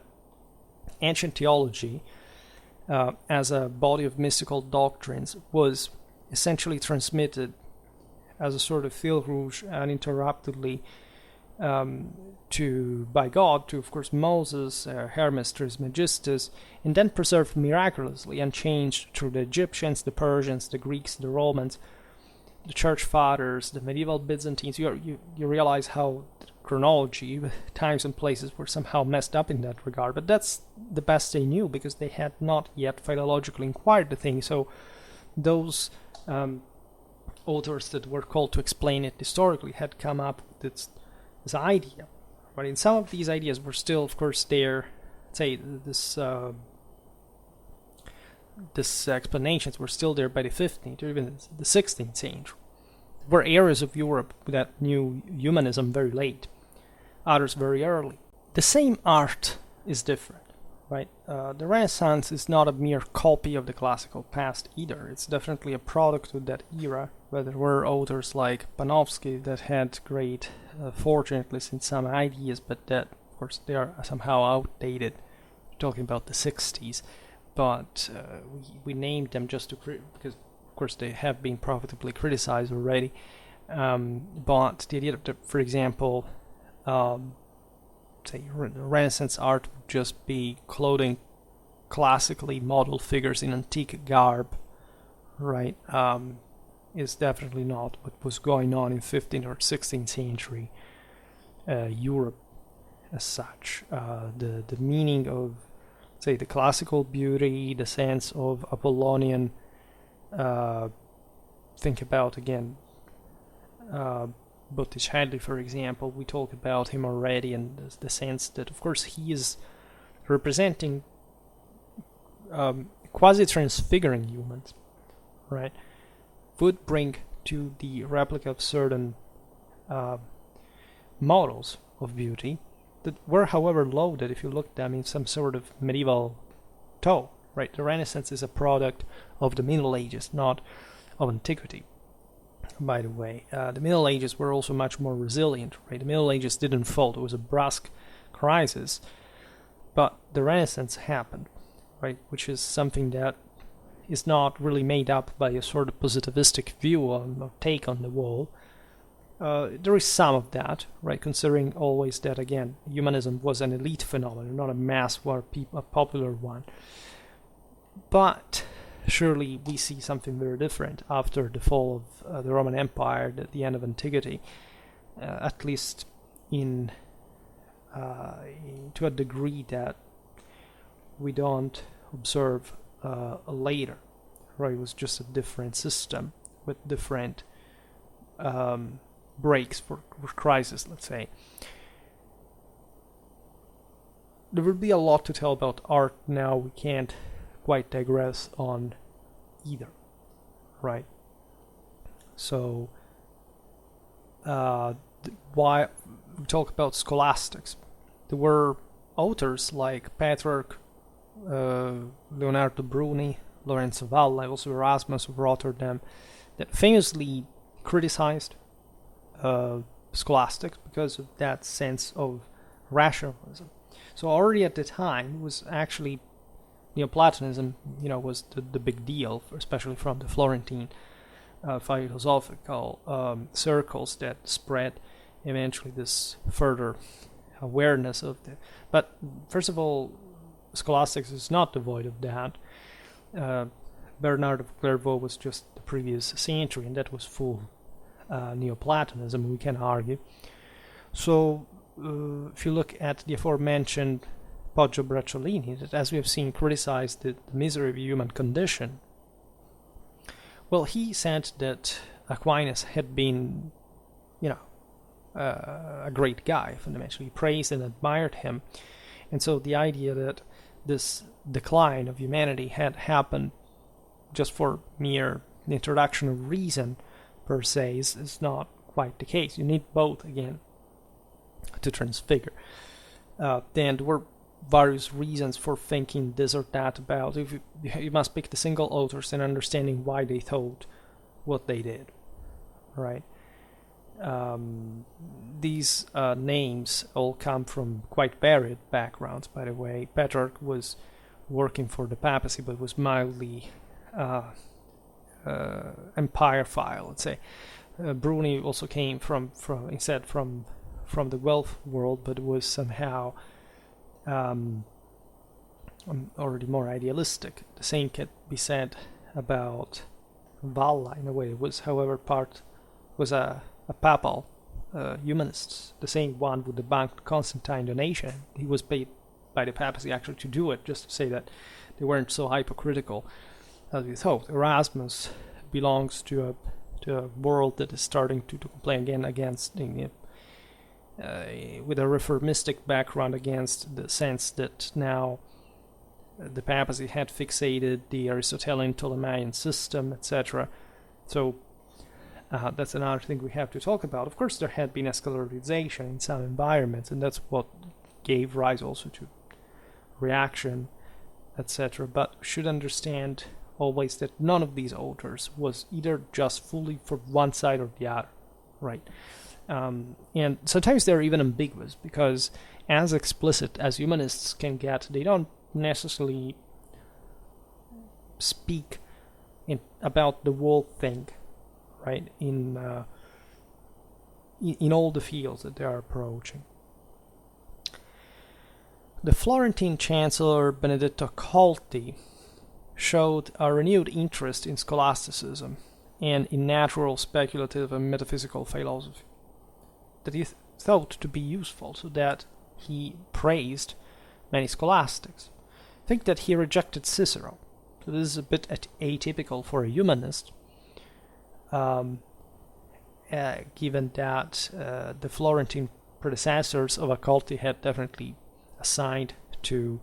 ancient theology, as a body of mystical doctrines, was essentially transmitted as a sort of fil rouge uninterruptedly by God to, of course, Moses, Hermes Trismegistus, and then preserved miraculously unchanged through the Egyptians, the Persians, the Greeks, the Romans, the Church Fathers, the medieval Byzantines. You realize how chronology, times and places were somehow messed up in that regard, but that's the best they knew, because they had not yet philologically inquired the thing. So those authors that were called to explain it historically had come up with this idea. But in some of these ideas were still, of course, there. Say this explanations were still there by the 15th or even the 16th century. There were areas of Europe that knew humanism very late, others very early. The same art is different, right? The Renaissance is not a mere copy of the classical past either. It's definitely a product of that era, where there were authors like Panofsky that had great fortune, at least in some ideas, but that, of course, they are somehow outdated. We're talking about the 60s, but we named them just because, of course, they have been profitably criticized already. But the idea that, for example, say Renaissance art would just be clothing classically modeled figures in antique garb, right, is definitely not what was going on in 15th or 16th century Europe as such. The meaning of, say, the classical beauty, the sense of Apollonian, think about again Botticelli, for example. We talked about him already, and the sense that, of course, he is representing quasi-transfiguring humans, right, would bring to the replica of certain models of beauty that were, however, loaded, if you look at them, in some sort of medieval tow, right? The Renaissance is a product of the Middle Ages, not of antiquity, by the way. The Middle Ages were also much more resilient, right? The Middle Ages didn't fold. It was a brusque crisis, but the Renaissance happened, right? Which is something that is not really made up by a sort of positivistic view or take on the world. There is some of that, right? Considering always that, again, humanism was an elite phenomenon, not a mass or a popular one. But surely we see something very different after the fall of the Roman Empire, at the end of antiquity, at least to a degree that we don't observe later, right? It was just a different system with different breaks for crisis, let's say. There will be a lot to tell about art now. We can't quite digress on either, right? So why we talk about scholastics? There were authors like Petrarch, Leonardo Bruni, Lorenzo Valla, also Erasmus of Rotterdam, that famously criticized scholastics because of that sense of rationalism. So already at the time, it was actually Neoplatonism, was the big deal, especially from the Florentine philosophical circles that spread eventually this further awareness of the. But first of all, scholastics is not devoid of that. Bernard of Clairvaux was just the previous century, and that was full Neoplatonism, we can argue. So if you look at the aforementioned Poggio Bracciolini, that, as we have seen, criticized the misery of the human condition, well, he said that Aquinas had been, a great guy, fundamentally. He praised and admired him. And so the idea that this decline of humanity had happened just for mere introduction of reason, per se, is not quite the case. You need both, again, to transfigure. Then there were various reasons for thinking this or that about. If you must pick the single authors and understanding why they thought what they did, right? These names all come from quite varied backgrounds, by the way. Petrarch was working for the papacy, but was mildly empire-phile, let's say. Bruni also came from the wealth world, but was somehow already more idealistic. The same can be said about Valla, in a way. It was, however, was a papal humanist, the same one who debunked Constantine donation. He was paid by the papacy actually to do it, just to say that they weren't so hypocritical as we thought. Erasmus belongs to a world that is starting to complain again against, with a reformistic background, against the sense that now the papacy had fixated the Aristotelian Ptolemaic system, etc. So that's another thing we have to talk about. Of course, there had been escalarization in some environments, and that's what gave rise also to reaction, etc. But we should understand always that none of these authors was either just fully for one side or the other, right? And sometimes they're even ambiguous, because as explicit as humanists can get, they don't necessarily speak about the whole thing, right? In in all the fields that they are approaching. The Florentine Chancellor Benedetto Colti showed a renewed interest in scholasticism and in natural, speculative, and metaphysical philosophy that he thought to be useful, so that he praised many scholastics. Think that he rejected Cicero. So this is a bit atypical for a humanist, given that the Florentine predecessors of Occulti had definitely assigned to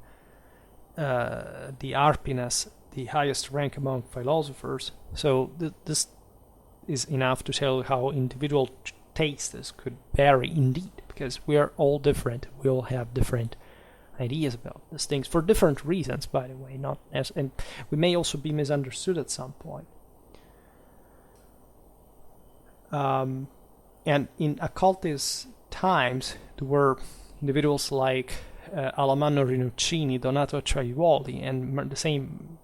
the Arpines the highest rank among philosophers. So this is enough to tell how individual tastes could vary indeed, because we are all different. We all have different ideas about these things for different reasons, by the way, and we may also be misunderstood at some point. And in occultist times, there were individuals like Alamanno Rinuccini, Donato Acciaiuoli, and the same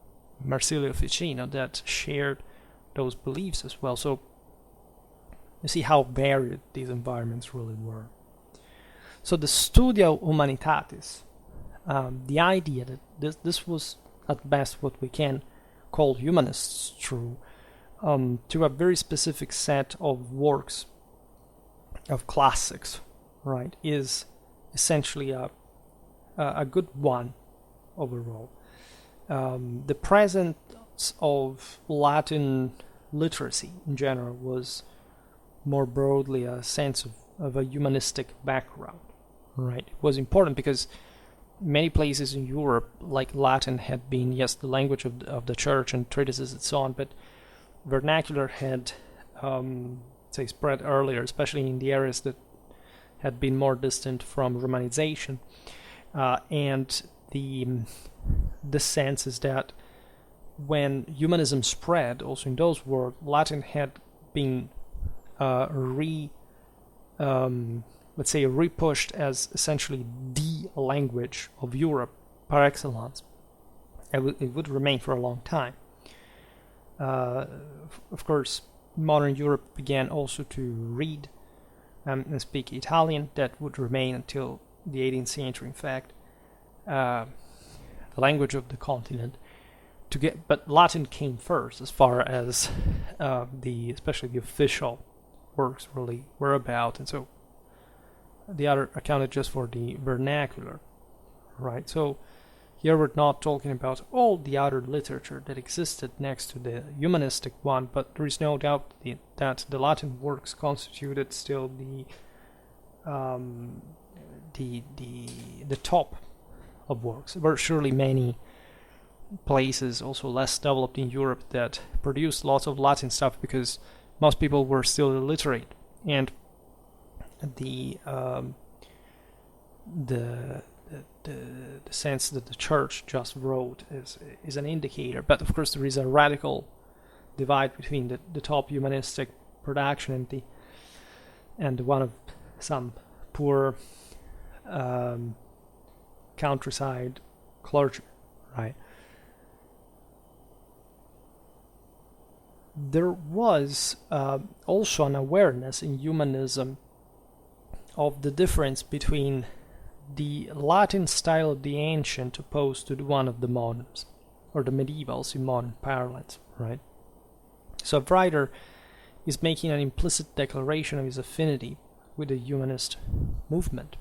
Marsilio Ficino that shared those beliefs as well. So you see how varied these environments really were. So the Studio Humanitatis, the idea that this was at best what we can call humanists through, to a very specific set of works, of classics, right, is essentially a good one overall. The presence of Latin literacy in general was more broadly a sense of a humanistic background, right? It was important because many places in Europe, like Latin, had been, yes, the language of the church and treatises and so on, but vernacular had, spread earlier, especially in the areas that had been more distant from Romanization. And the sense is that when humanism spread, also in those worlds, Latin had been repushed as essentially the language of Europe par excellence. It would remain for a long time. Of course, modern Europe began also to read and speak Italian. That would remain until the 18th century, in fact, the language of the continent. But Latin came first, as far as especially the official works really were about, and so the other accounted just for the vernacular, right? So here we're not talking about all the other literature that existed next to the humanistic one, but there is no doubt that the Latin works constituted still the top of works. There were surely many places also less developed in Europe that produced lots of Latin stuff because most people were still illiterate, and the sense that the church just wrote is an indicator. But of course there is a radical divide between the top humanistic production and the one of some poor countryside clergy, right? There was also an awareness in humanism of the difference between the Latin style of the ancient opposed to the one of the moderns, or the medievals in modern parlance, right? So a writer is making an implicit declaration of his affinity with the humanist movement.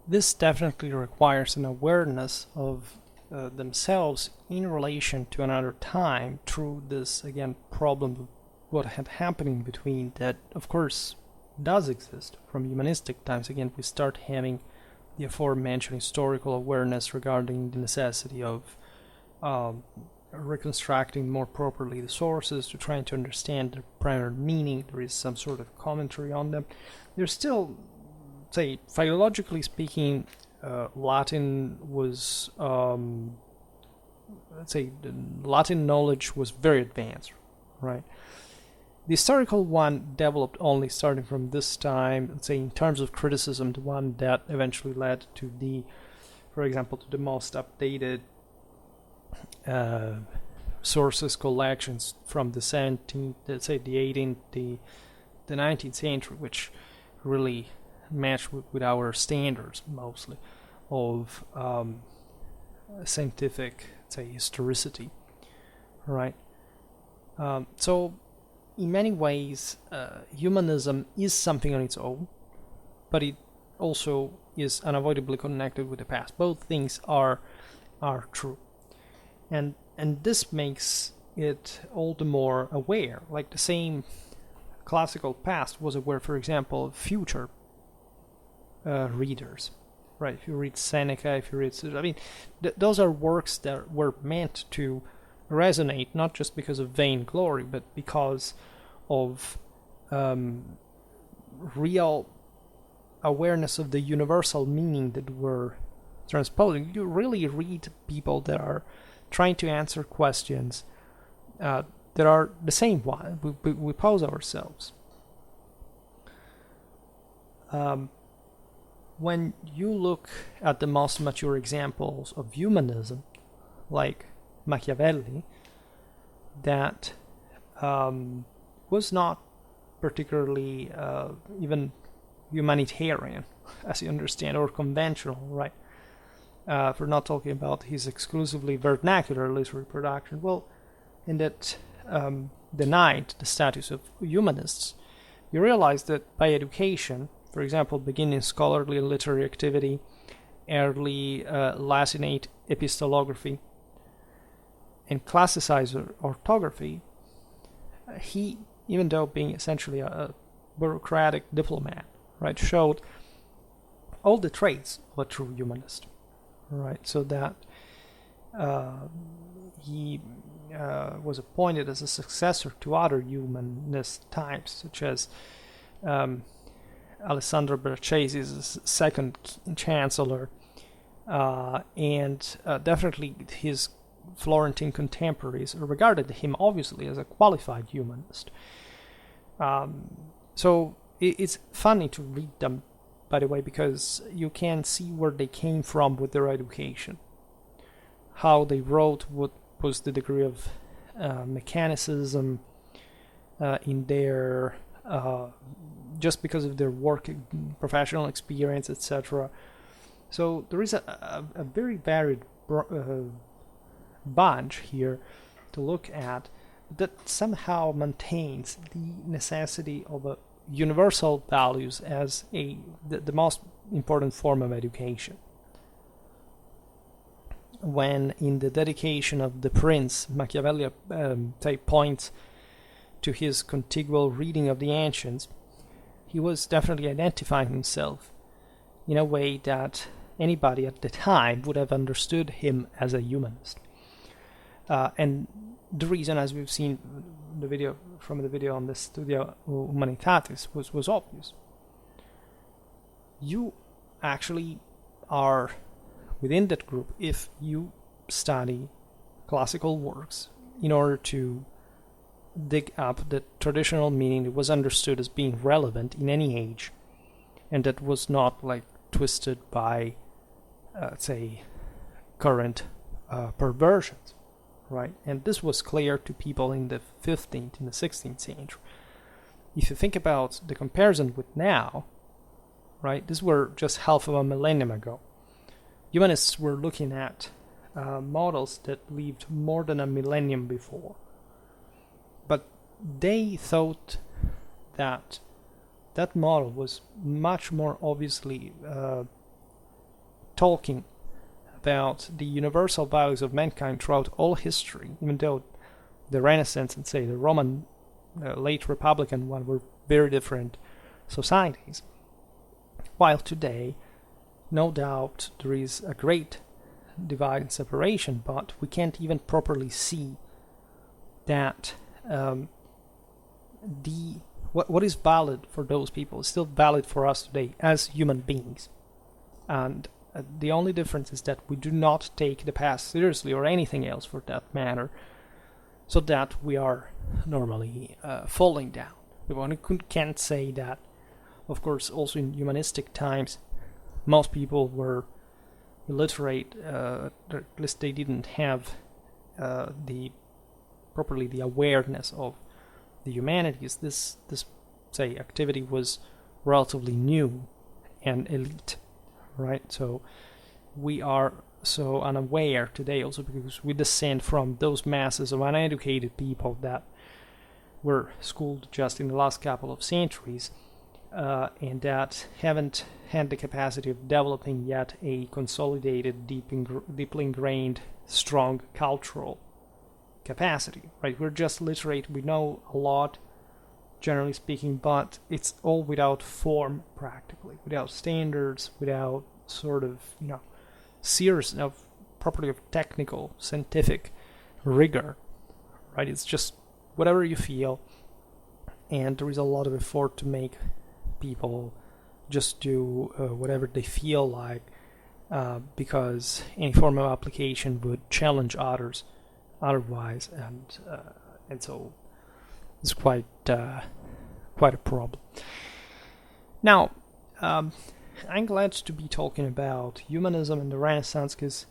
This definitely requires an awareness of themselves in relation to another time through this, again, problem of what had happened in between that, of course, does exist from humanistic times. Again, we start having the aforementioned historical awareness regarding the necessity of reconstructing more properly the sources, to trying to understand their primary meaning. There is some sort of commentary on them. There's still, say, philologically speaking, Latin was, the Latin knowledge was very advanced, right? The historical one developed only starting from this time, let's say, in terms of criticism, the one that eventually led to for example, to the most updated sources collections from the 17th, let's say the 18th, the the 19th century, which really matched with our standards mostly of scientific, say, historicity, right? So in many ways, humanism is something on its own, but it also is unavoidably connected with the past. Both things are true, and this makes it all the more aware. Like the same classical past was aware, for example, of future readers, right? If you read Seneca, if you read, I mean, those are works that were meant to resonate not just because of vainglory, but because of real awareness of the universal meaning that we're transposing. You really read people that are trying to answer questions that are the same one we pose ourselves. When you look at the most mature examples of humanism, like Machiavelli, that was not particularly even humanitarian, as you understand, or conventional, right? For not talking about his exclusively vernacular literary production. Well, in that denied the status of humanists, you realize that by education, for example, beginning scholarly and literary activity, early Latinate epistolography, and classicized orthography, he, even though being essentially a bureaucratic diplomat, right, showed all the traits of a true humanist, right? So that he was appointed as a successor to other humanist types, such as Alessandro Braccesi's second chancellor, and definitely his Florentine contemporaries regarded him obviously as a qualified humanist. So it's funny to read them, by the way, because you can see where they came from with their education, how they wrote, what was the degree of mechanicism in their just because of their work, professional experience, etc. So there is a very varied bunch here to look at that somehow maintains the necessity of a universal values as the most important form of education. When in the dedication of The Prince, Machiavelli points to his contigual reading of the ancients, he was definitely identifying himself in a way that anybody at the time would have understood him as a humanist. And the reason, as we've seen the video on the Studia Humanitatis, was obvious. You actually are within that group if you study classical works in order to dig up the traditional meaning that was understood as being relevant in any age, and that was not like twisted by, say, current perversions, right? And this was clear to people in the 15th and the 16th century. If you think about the comparison with now, right, these were just half of a millennium ago. Humanists were looking at models that lived more than a millennium before. But they thought that that model was much more obviously talking about the universal values of mankind throughout all history, even though the Renaissance and, say, the Roman late Republican one were very different societies. While today, no doubt, there is a great divide and separation, but we can't even properly see that what is valid for those people is still valid for us today as human beings. And the only difference is that we do not take the past seriously, or anything else for that matter, so that we are normally falling down. We can't say that, of course, also in humanistic times, most people were illiterate, at least they didn't have properly the awareness of the humanities. This say, activity was relatively new and elite, right? So we are so unaware today also because we descend from those masses of uneducated people that were schooled just in the last couple of centuries, and that haven't had the capacity of developing yet a consolidated, deeply ingrained, strong cultural capacity, right? We're just literate, we know a lot, generally speaking, but it's all without form, practically, without standards, without sort of, serious enough, properly of technical, scientific rigor, right? It's just whatever you feel, and there is a lot of effort to make people just do whatever they feel like, because any form of application would challenge others otherwise, and so it's quite a problem. Now, I'm glad to be talking about humanism and the Renaissance, because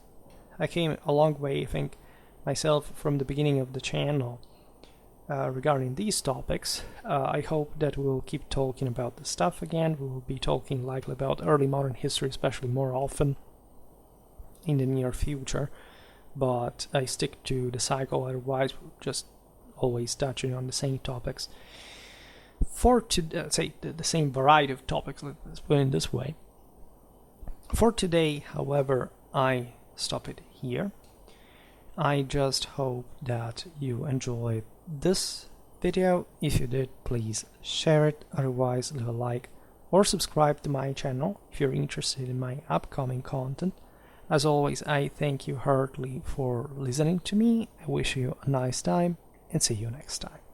I came a long way, I think, myself from the beginning of the channel regarding these topics. I hope that we'll keep talking about this stuff again. We will be talking likely about early modern history, especially more often in the near future, but I stick to the cycle, otherwise we're just always touching on the same topics. For say the same variety of topics, let's put it this way. For today, however, I stop it here. I just hope that you enjoyed this video. If you did, please share it, otherwise leave a like or subscribe to my channel if you're interested in my upcoming content. As always, I thank you heartily for listening to me. I wish you a nice time and see you next time.